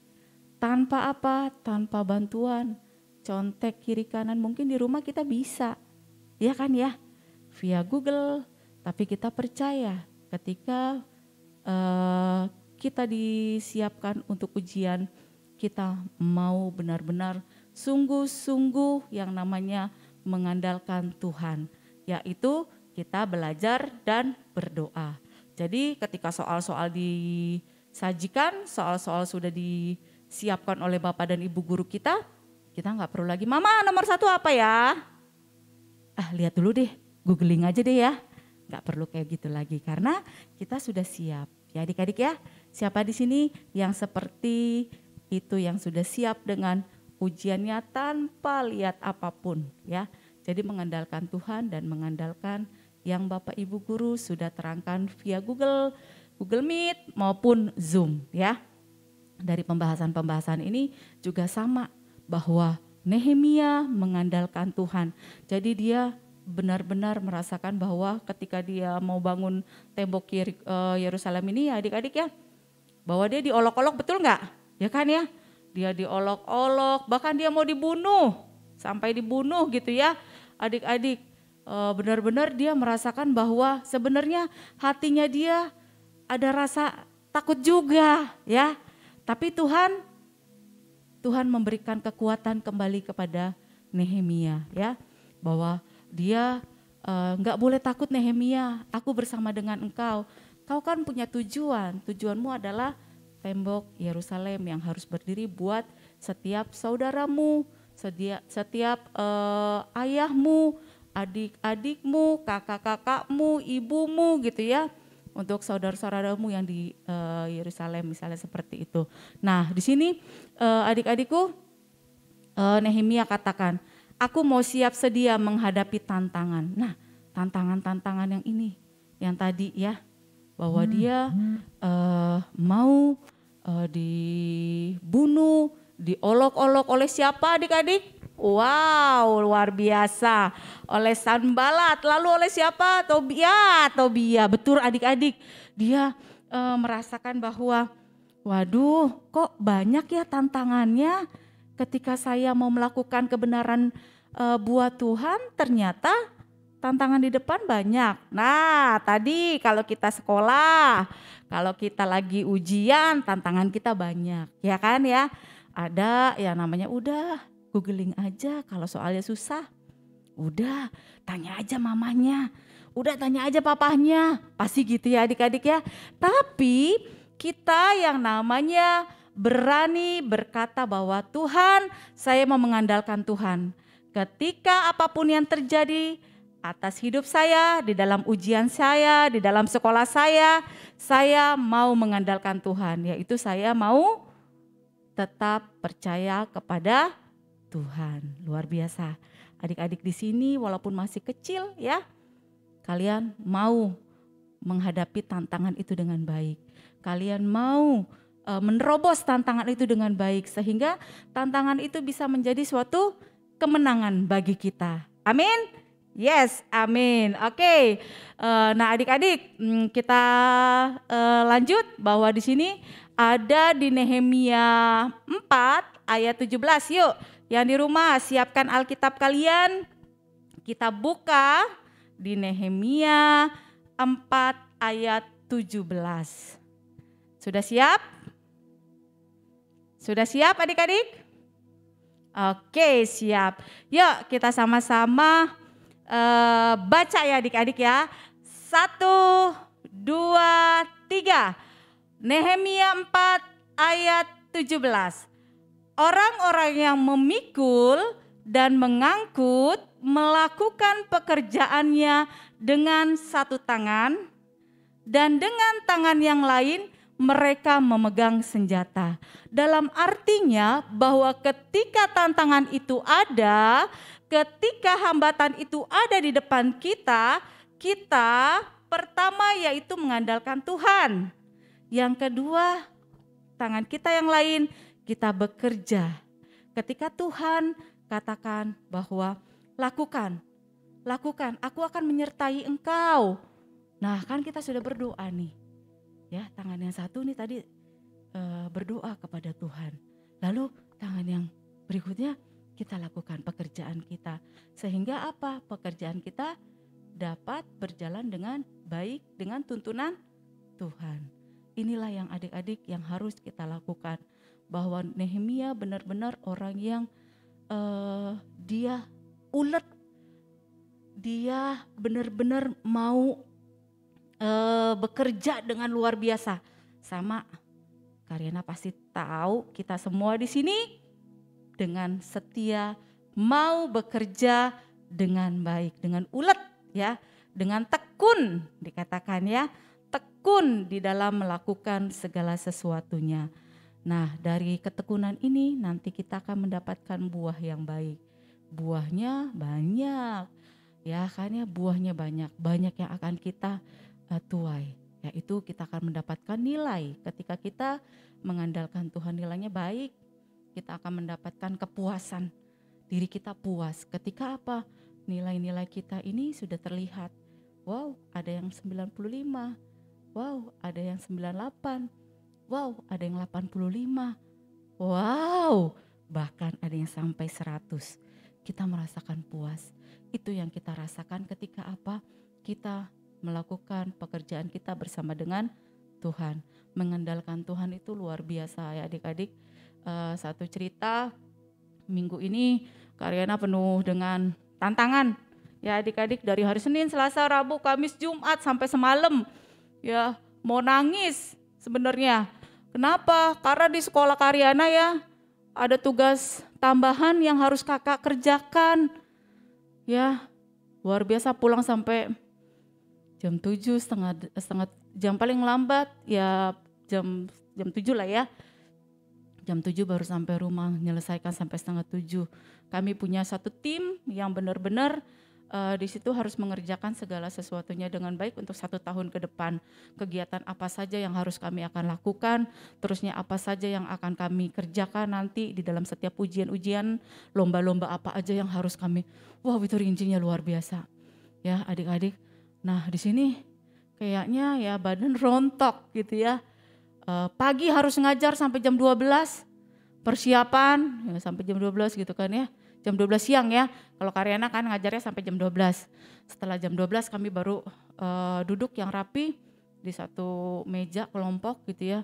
Speaker 1: Tanpa apa? Tanpa bantuan, contek kiri kanan, mungkin di rumah kita bisa. Ya kan ya? Via Google, tapi kita percaya ketika kita disiapkan untuk ujian, kita mau benar-benar sungguh-sungguh yang namanya mengandalkan Tuhan, yaitu kita belajar dan berdoa. Jadi ketika soal-soal disajikan, soal-soal sudah disiapkan oleh Bapak dan Ibu guru kita nggak perlu lagi, Mama nomor 1 apa ya? Lihat dulu deh, googling aja deh ya. nggak perlu kayak gitu lagi karena kita sudah siap. Ya adik-adik ya, siapa di sini yang seperti itu, yang sudah siap dengan ujiannya tanpa lihat apapun ya. Jadi mengandalkan Tuhan dan mengandalkan yang Bapak Ibu Guru sudah terangkan via Google Meet maupun Zoom ya. Dari pembahasan-pembahasan ini juga sama bahwa Nehemia mengandalkan Tuhan. Jadi dia benar-benar merasakan bahwa ketika dia mau bangun tembok Yerusalem ini ya adik-adik ya, bahwa dia diolok-olok, betul nggak? Ya kan ya, dia diolok-olok, bahkan dia mau dibunuh, sampai dibunuh gitu ya adik-adik. Benar-benar dia merasakan bahwa sebenarnya hatinya dia ada rasa takut juga ya. Tapi Tuhan memberikan kekuatan kembali kepada Nehemia ya, bahwa dia nggak boleh takut Nehemia, aku bersama dengan engkau. Kau kan punya tujuanmu adalah tembok Yerusalem yang harus berdiri buat setiap saudaramu, setiap ayahmu, adik-adikmu, kakak-kakakmu, ibumu gitu ya. Untuk saudara-saudaramu yang di Yerusalem misalnya seperti itu. Nah di sini adik-adikku, Nehemia katakan, aku mau siap sedia menghadapi tantangan. Nah tantangan-tantangan yang ini, yang tadi ya, bahwa dia mau dibunuh, diolok-olok oleh siapa adik-adik? Wow, luar biasa. Oleh Sanbalat, lalu oleh siapa? Tobia. Betul adik-adik. Dia merasakan bahwa waduh, kok banyak ya tantangannya ketika saya mau melakukan kebenaran buat Tuhan, ternyata tantangan di depan banyak. Nah, tadi kalau kita sekolah, kalau kita lagi ujian, tantangan kita banyak, ya kan ya? Ada yang namanya udah googling aja kalau soalnya susah. Udah tanya aja mamanya, udah tanya aja papahnya, pasti gitu ya adik-adik ya. Tapi kita yang namanya berani berkata bahwa Tuhan, saya mau mengandalkan Tuhan. Ketika apapun yang terjadi atas hidup saya, di dalam ujian saya, di dalam sekolah saya mau mengandalkan Tuhan. Yaitu saya mau tetap percaya kepada Tuhan. Luar biasa. Adik-adik di sini walaupun masih kecil ya, kalian mau menghadapi tantangan itu dengan baik. Kalian mau menerobos tantangan itu dengan baik sehingga tantangan itu bisa menjadi suatu kemenangan bagi kita. Amin. Yes, amin. Oke. Nah, adik-adik, kita lanjut bahwa di sini ada di Nehemia 4 ayat 17. Yuk, yang di rumah siapkan Alkitab kalian. Kita buka di Nehemia 4 ayat 17. Sudah siap? Sudah siap adik-adik? Oke, siap. Yuk kita sama-sama baca ya adik-adik ya. 1, 2, 3. Nehemia 4 ayat 17. Orang-orang yang memikul dan mengangkut melakukan pekerjaannya dengan satu tangan dan dengan tangan yang lain mereka memegang senjata. Dalam artinya bahwa ketika tantangan itu ada, ketika hambatan itu ada di depan kita, kita pertama yaitu mengandalkan Tuhan. Yang kedua, tangan kita yang lain kita bekerja. Ketika Tuhan katakan bahwa lakukan, aku akan menyertai engkau. Nah kan kita sudah berdoa nih. Ya, tangan yang satu nih tadi berdoa kepada Tuhan. Lalu tangan yang berikutnya kita lakukan pekerjaan kita. Sehingga apa? Pekerjaan kita dapat berjalan dengan baik dengan tuntunan Tuhan. Inilah yang adik-adik yang harus kita lakukan. Bahwa Nehemia benar-benar orang yang dia ulet. Dia benar-benar mau bekerja dengan luar biasa. Sama Karyana pasti tahu kita semua di sini dengan setia mau bekerja dengan baik, dengan ulet ya, dengan tekun dikatakan ya, tekun di dalam melakukan segala sesuatunya. Nah, dari ketekunan ini nanti kita akan mendapatkan buah yang baik. Buahnya banyak, ya kan ya, buahnya banyak yang akan kita tuai. Yaitu kita akan mendapatkan nilai. Ketika kita mengandalkan Tuhan, nilainya baik, kita akan mendapatkan kepuasan. Diri kita puas. Ketika apa? Nilai-nilai kita ini sudah terlihat. Wow, ada yang 95. Wow, ada yang 98. Wow, ada yang 85. Wow, bahkan ada yang sampai 100. Kita merasakan puas. Itu yang kita rasakan ketika apa? Kita melakukan pekerjaan kita bersama dengan Tuhan. Mengandalkan Tuhan itu luar biasa ya adik-adik. Satu cerita, minggu ini Karyana penuh dengan tantangan. Ya adik-adik, dari hari Senin, Selasa, Rabu, Kamis, Jumat sampai semalam. Ya mau nangis sebenarnya. Kenapa? Karena di sekolah Karyana ya ada tugas tambahan yang harus kakak kerjakan. Ya luar biasa, pulang sampai jam 7, setengah jam paling lambat ya jam 7 lah ya. Jam 7 baru sampai rumah, menyelesaikan sampai setengah 7. Kami punya satu tim yang benar-benar di situ harus mengerjakan segala sesuatunya dengan baik untuk 1 tahun ke depan. Kegiatan apa saja yang harus kami akan lakukan, terusnya apa saja yang akan kami kerjakan nanti di dalam setiap ujian-ujian, lomba-lomba apa aja yang harus kami. Wah, itu rincinya luar biasa. Ya, adik-adik. Nah, di sini kayaknya ya badan rontok gitu ya. Pagi harus ngajar sampai jam 12, persiapan ya sampai jam 12 gitu kan ya. Jam 12 siang ya, kalau Karyana kan ngajarnya sampai jam 12. Setelah jam 12 kami baru duduk yang rapi di satu meja kelompok gitu ya.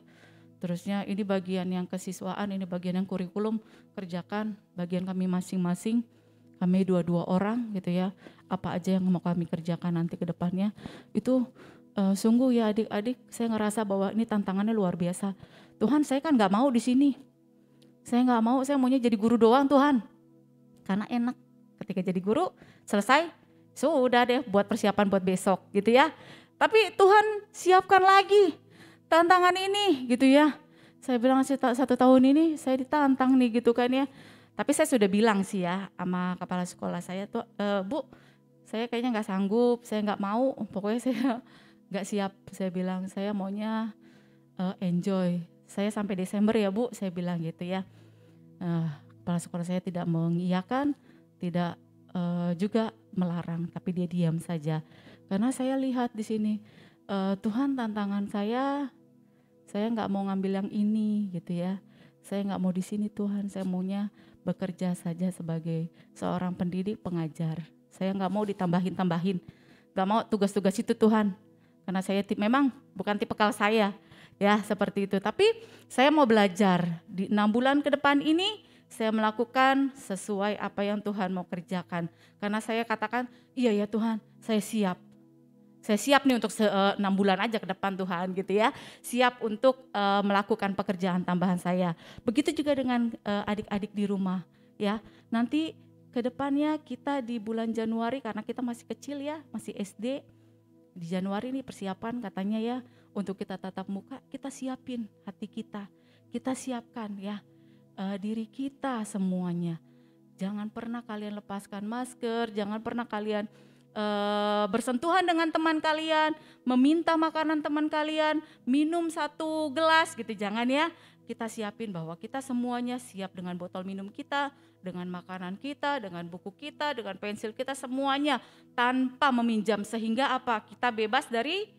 Speaker 1: Terusnya ini bagian yang kesiswaan, ini bagian yang kurikulum, kerjakan bagian kami masing-masing. Kami 2 orang gitu ya, apa aja yang mau kami kerjakan nanti ke depannya. Itu sungguh ya adik-adik, saya ngerasa bahwa ini tantangannya luar biasa. Tuhan, saya kan gak mau di sini. Saya gak mau, saya maunya jadi guru doang Tuhan. Karena enak ketika jadi guru selesai sudah deh buat persiapan buat besok gitu ya. Tapi Tuhan siapkan lagi tantangan ini gitu ya. Saya bilang 1 tahun ini saya ditantang nih gitu kan ya. Tapi saya sudah bilang sih ya sama kepala sekolah saya tuh, Bu saya kayaknya gak sanggup, saya gak mau, pokoknya saya gak siap. Saya bilang saya maunya enjoy. Saya sampai Desember ya Bu, saya bilang gitu ya. Kepala sekolah saya tidak mengiyakan, tidak juga melarang, tapi dia diam saja. Karena saya lihat di sini, Tuhan tantangan saya nggak mau ngambil yang ini gitu ya. Saya nggak mau di sini Tuhan, saya maunya bekerja saja sebagai seorang pendidik pengajar. Saya nggak mau ditambahin, nggak mau tugas-tugas itu Tuhan. Karena saya memang bukan tipikal saya ya seperti itu. Tapi saya mau belajar di 6 bulan ke depan ini. Saya melakukan sesuai apa yang Tuhan mau kerjakan. Karena saya katakan, iya ya Tuhan, saya siap. Saya siap nih untuk 6 bulan aja ke depan Tuhan gitu ya. Siap untuk melakukan pekerjaan tambahan saya. Begitu juga dengan adik-adik di rumah ya. Nanti ke depannya kita di bulan Januari, karena kita masih kecil ya, masih SD. Di Januari ini persiapan katanya ya, untuk kita tatap muka, kita siapin hati kita. Kita siapkan ya. Diri kita semuanya. Jangan pernah kalian lepaskan masker, jangan pernah kalian bersentuhan dengan teman kalian, meminta makanan teman kalian, minum 1 gelas gitu, jangan ya. Kita siapin bahwa kita semuanya siap dengan botol minum kita, dengan makanan kita, dengan buku kita, dengan pensil kita, semuanya tanpa meminjam, sehingga apa? Kita bebas dari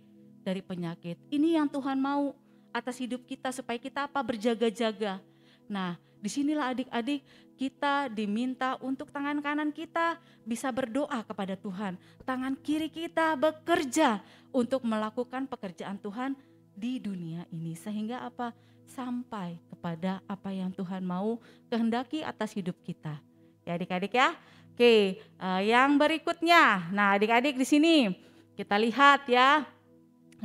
Speaker 1: penyakit. Ini yang Tuhan mau atas hidup kita, supaya kita apa? Berjaga-jaga. Nah, disinilah adik-adik kita diminta untuk tangan kanan kita bisa berdoa kepada Tuhan. Tangan kiri kita bekerja untuk melakukan pekerjaan Tuhan di dunia ini. Sehingga apa? Sampai kepada apa yang Tuhan mau kehendaki atas hidup kita. Ya adik-adik ya. Oke, yang berikutnya. Nah adik-adik di sini kita lihat ya.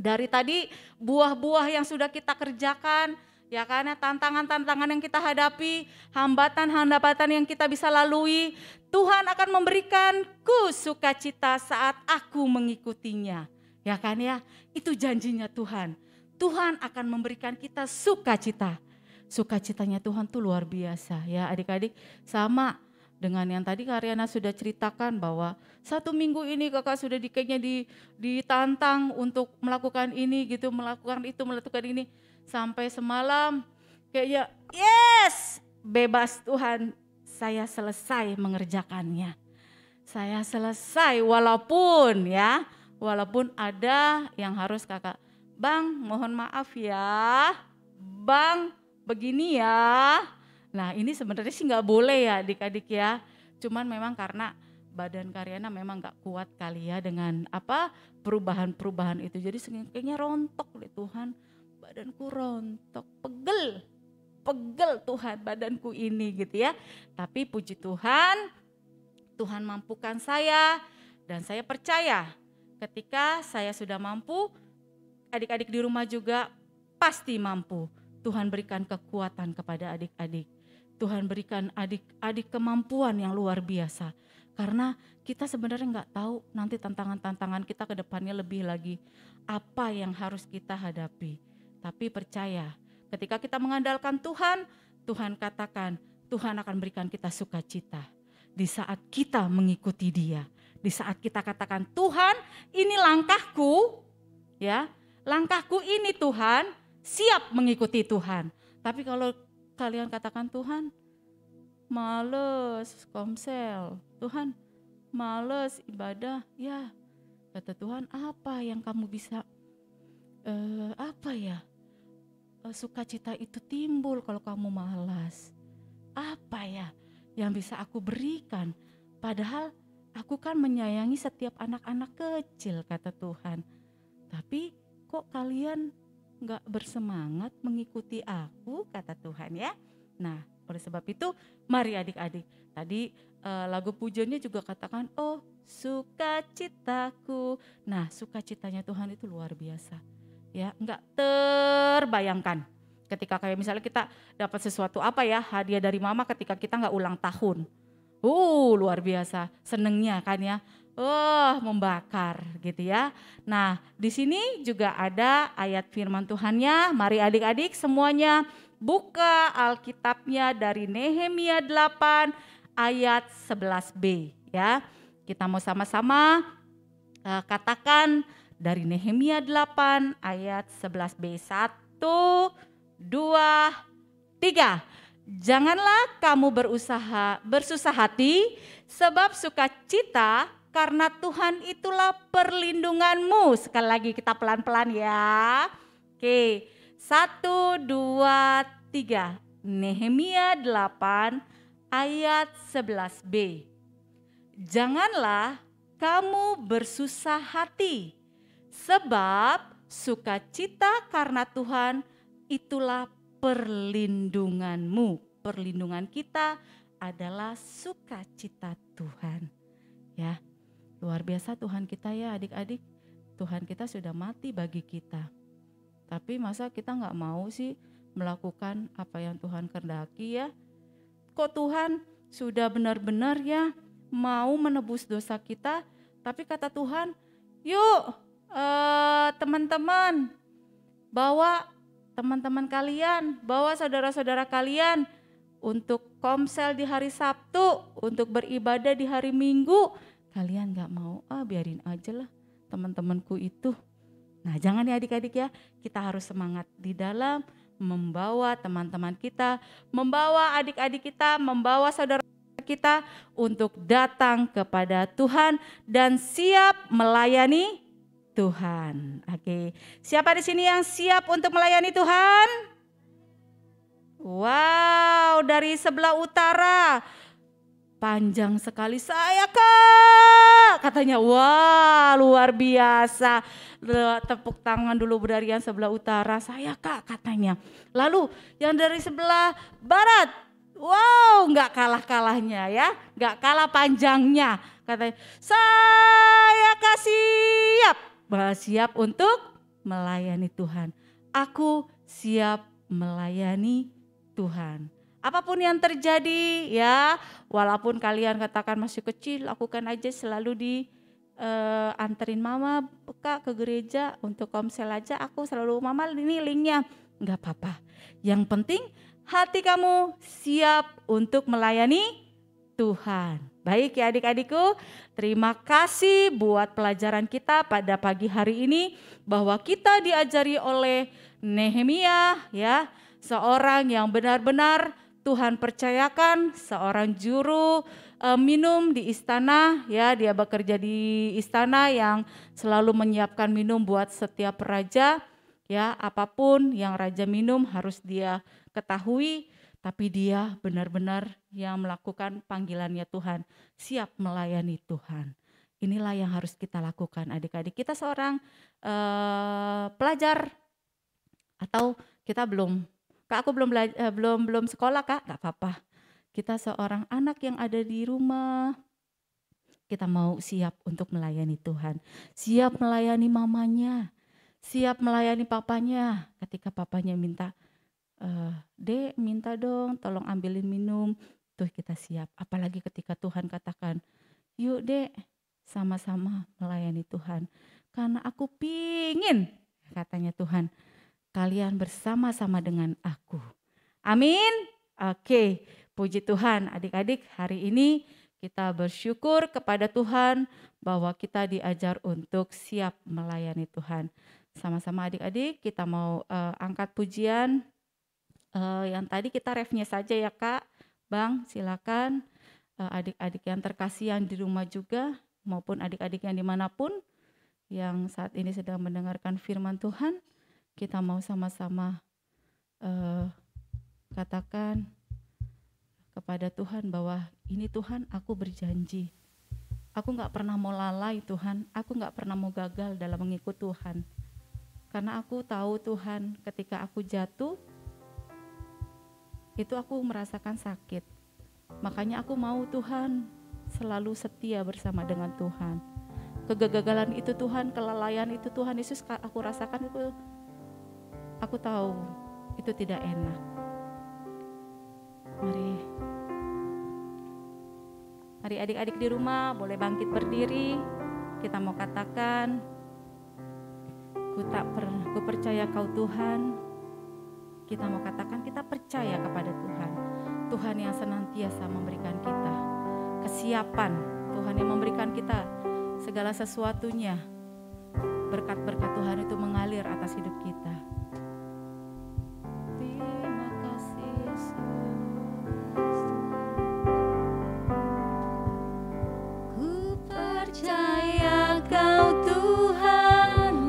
Speaker 1: Dari tadi buah-buah yang sudah kita kerjakan,
Speaker 3: Ya karena tantangan-tantangan yang kita hadapi, hambatan-hambatan yang kita bisa lalui, Tuhan akan memberikanku sukacita saat aku mengikutinya. Ya kan ya, itu janjinya Tuhan. Tuhan akan memberikan kita sukacita. Sukacitanya Tuhan tuh luar biasa ya adik-adik. Sama dengan yang tadi Kak Riana sudah ceritakan bahwa 1 minggu ini kakak sudah kayaknya ditantang untuk melakukan ini gitu, melakukan itu, melakukan ini. Sampai semalam kayaknya yes, bebas Tuhan, saya selesai mengerjakannya. Saya selesai walaupun ada yang harus kakak, Bang mohon maaf ya, Bang begini ya. Nah ini sebenarnya sih gak boleh ya adik-adik ya. Cuman memang karena badan Karyana memang gak kuat kali ya dengan perubahan-perubahan itu. Jadi kayaknya rontok deh Tuhan. Badanku rontok, pegel Tuhan badanku ini gitu ya. Tapi puji Tuhan, Tuhan mampukan saya dan saya percaya ketika saya sudah mampu, adik-adik di rumah juga pasti mampu. Tuhan berikan kekuatan kepada adik-adik. Tuhan berikan adik-adik kemampuan yang luar biasa. Karena kita sebenarnya nggak tahu nanti tantangan-tantangan kita ke depannya lebih lagi apa yang harus kita hadapi. Tapi percaya, ketika kita mengandalkan Tuhan, Tuhan katakan, Tuhan akan berikan kita sukacita. Di saat kita mengikuti Dia, di saat kita katakan, Tuhan ini langkahku, ya, langkahku ini Tuhan, siap mengikuti Tuhan. Tapi kalau kalian katakan Tuhan, males komsel, Tuhan males ibadah, ya kata Tuhan apa yang kamu bisa, sukacita itu timbul kalau kamu malas. Apa ya yang bisa aku berikan? Padahal aku kan menyayangi setiap anak-anak kecil kata Tuhan. Tapi kok kalian gak bersemangat mengikuti aku kata Tuhan ya. Nah oleh sebab itu mari adik-adik. Tadi lagu pujiannya juga katakan oh sukacitaku. Nah sukacitanya Tuhan itu luar biasa. Ya, enggak terbayangkan ketika kayak misalnya kita dapat sesuatu hadiah dari mama ketika kita enggak ulang tahun. Luar biasa senengnya kan ya. Membakar gitu ya. Nah, di sini juga ada ayat firman Tuhannya. Mari adik-adik semuanya buka Alkitabnya dari Nehemia 8 ayat 11b ya. Kita mau sama-sama katakan dari Nehemia 8 ayat 11b. 1, 2, 3. Janganlah kamu bersusah hati sebab sukacita karena Tuhan itulah perlindunganmu. Sekali lagi kita pelan-pelan ya. Oke, 1, 2, 3. Nehemia 8 ayat 11b. Janganlah kamu bersusah hati sebab sukacita karena Tuhan itulah perlindunganmu. Perlindungan kita adalah sukacita Tuhan. Ya, luar biasa Tuhan kita ya adik-adik. Tuhan kita sudah mati bagi kita. Tapi masa kita gak mau sih melakukan apa yang Tuhan kehendaki ya. Kok Tuhan sudah benar-benar ya mau menebus dosa kita. Tapi kata Tuhan, yuk teman-teman, bawa teman-teman kalian, bawa saudara-saudara kalian untuk komsel di hari Sabtu, untuk beribadah di hari Minggu. Kalian gak mau, biarin aja lah teman-temanku itu. Nah jangan ya adik-adik ya, kita harus semangat di dalam membawa teman-teman kita, membawa adik-adik kita, membawa saudara kita untuk datang kepada Tuhan dan siap melayani Tuhan. Oke, siapa di sini yang siap untuk melayani Tuhan? Wow, dari sebelah utara. Panjang sekali saya Kak. Katanya wah luar biasa. Tepuk tangan dulu dari yang sebelah utara. Saya Kak katanya. Lalu yang dari sebelah barat. Wow gak kalah-kalahnya ya. Gak kalah panjangnya. Katanya saya Kak siap. Siap untuk melayani Tuhan. Aku siap melayani Tuhan. Apapun yang terjadi ya, walaupun kalian katakan masih kecil, lakukan aja, selalu anterin mama Kak ke gereja untuk komsel aja, aku selalu mama ini linknya, nggak apa-apa. Yang penting hati kamu siap untuk melayani Tuhan. Baik ya adik-adikku, terima kasih buat pelajaran kita pada pagi hari ini, bahwa kita diajari oleh Nehemia ya, seorang yang benar-benar Tuhan percayakan, seorang juru minum di istana ya, dia bekerja di istana yang selalu menyiapkan minum buat setiap raja ya, apapun yang raja minum harus dia ketahui, tapi dia benar-benar yang melakukan panggilannya Tuhan, siap melayani Tuhan. Inilah yang harus kita lakukan adik-adik. Kita seorang pelajar atau kita Kak aku belum sekolah Kak, gak apa-apa. Kita seorang anak yang ada di rumah, kita mau siap untuk melayani Tuhan. Siap melayani mamanya, siap melayani papanya. Ketika papanya minta, Dek minta dong tolong ambilin minum, tuh kita siap. Apalagi ketika Tuhan katakan, yuk Dek sama-sama melayani Tuhan. Karena aku pingin, katanya Tuhan, kalian bersama-sama dengan aku. Amin. Oke, puji Tuhan adik-adik, hari ini kita bersyukur kepada Tuhan bahwa kita diajar untuk siap melayani Tuhan. Sama-sama adik-adik kita mau angkat pujian yang tadi kita refnya saja ya Kak. Bang silakan, adik-adik yang terkasih yang di rumah juga maupun adik-adik yang dimanapun yang saat ini sedang mendengarkan firman Tuhan. Kita mau sama-sama katakan kepada Tuhan bahwa ini Tuhan aku berjanji. Aku gak pernah mau lalai Tuhan, aku gak pernah mau gagal dalam mengikut Tuhan. Karena aku tahu Tuhan ketika aku jatuh, itu aku merasakan sakit. Makanya aku mau Tuhan selalu setia bersama dengan Tuhan. Kegagalan itu Tuhan, kelalaian itu Tuhan Yesus aku rasakan itu. Aku tahu itu tidak enak. Mari adik-adik di rumah boleh bangkit berdiri. Kita mau katakan, ku percaya Kau Tuhan. Kita mau katakan kita percaya kepada Tuhan. Tuhan yang senantiasa memberikan kita kesiapan. Tuhan yang memberikan kita segala sesuatunya. Berkat-berkat Tuhan itu mengalir atas hidup kita.
Speaker 4: Ku percaya Kau Tuhan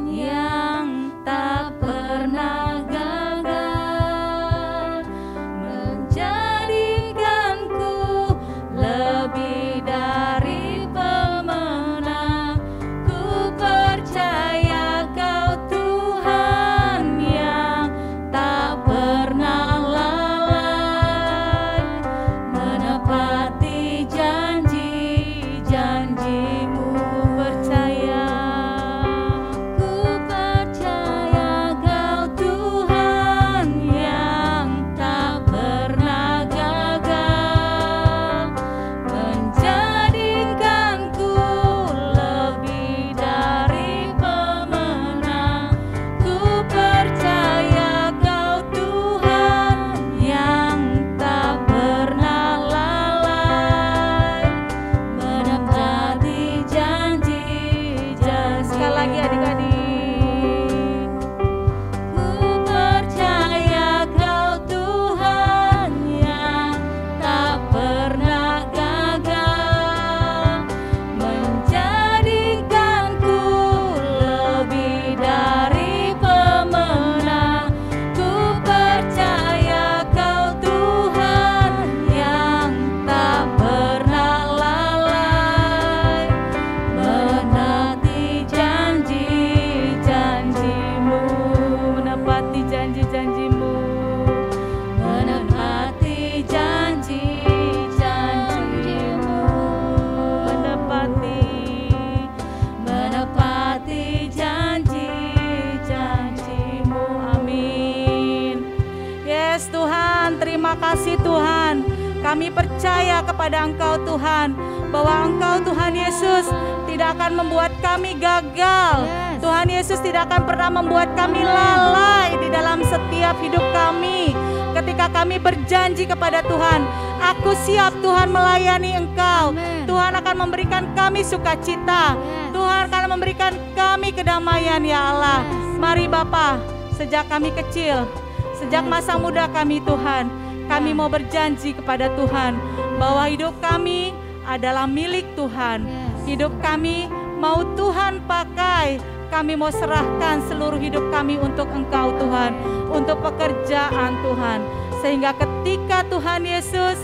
Speaker 3: Terima kasih Tuhan. Kami percaya kepada Engkau Tuhan, bahwa Engkau Tuhan Yesus tidak akan membuat kami gagal.
Speaker 1: Yes.
Speaker 3: Tuhan Yesus tidak akan pernah membuat kami lalai di dalam setiap hidup kami. Ketika kami berjanji kepada Tuhan, aku siap Tuhan melayani Engkau.
Speaker 1: Amen.
Speaker 3: Tuhan akan memberikan kami sukacita.
Speaker 1: Yes.
Speaker 3: Tuhan akan memberikan kami kedamaian ya Allah.
Speaker 1: Yes.
Speaker 3: Mari Bapa, sejak kami kecil, sejak masa muda kami Tuhan, kami mau berjanji kepada Tuhan bahwa hidup kami adalah milik Tuhan.
Speaker 1: Yes.
Speaker 3: Hidup kami mau Tuhan pakai. Kami mau serahkan seluruh hidup kami untuk Engkau Tuhan, untuk pekerjaan Tuhan. Sehingga ketika Tuhan Yesus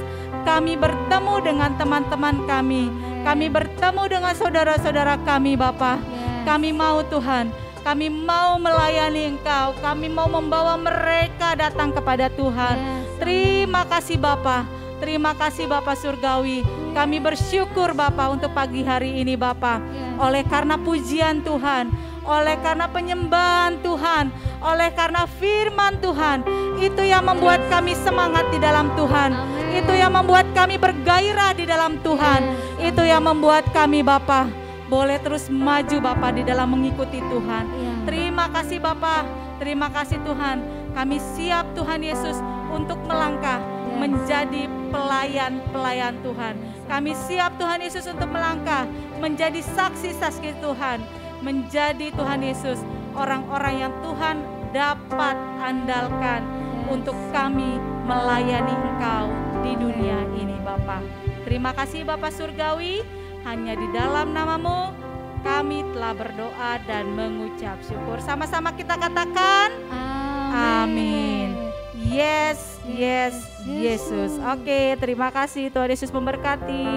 Speaker 3: kami bertemu dengan teman-teman kami bertemu dengan saudara-saudara kami Bapa.
Speaker 1: Yes.
Speaker 3: Kami mau Tuhan, kami mau melayani Engkau, kami mau membawa mereka datang kepada Tuhan.
Speaker 1: Yes.
Speaker 3: Terima kasih Bapa, terima kasih Bapa Surgawi. Kami bersyukur Bapa untuk pagi hari ini Bapa.
Speaker 1: Yes.
Speaker 3: Oleh karena pujian Tuhan, oleh karena penyembahan Tuhan, oleh karena firman Tuhan, itu yang membuat kami semangat di dalam Tuhan.
Speaker 1: Amin.
Speaker 3: Itu yang membuat kami bergairah di dalam Tuhan.
Speaker 1: Yes.
Speaker 3: Itu yang membuat kami Bapa boleh terus maju Bapa di dalam mengikuti Tuhan.
Speaker 1: Yes.
Speaker 3: Terima kasih Bapa, terima kasih Tuhan. Kami siap Tuhan Yesus untuk melangkah menjadi pelayan-pelayan Tuhan. Kami siap Tuhan Yesus untuk melangkah menjadi saksi-saksi Tuhan. Menjadi Tuhan Yesus orang-orang yang Tuhan dapat andalkan untuk kami melayani Engkau di dunia ini Bapa. Terima kasih Bapa Surgawi, hanya di dalam nama-Mu kami telah berdoa dan mengucap syukur. Sama-sama kita katakan amin. Yes, yes, Yesus. Oke, terima kasih. Tuhan Yesus memberkati.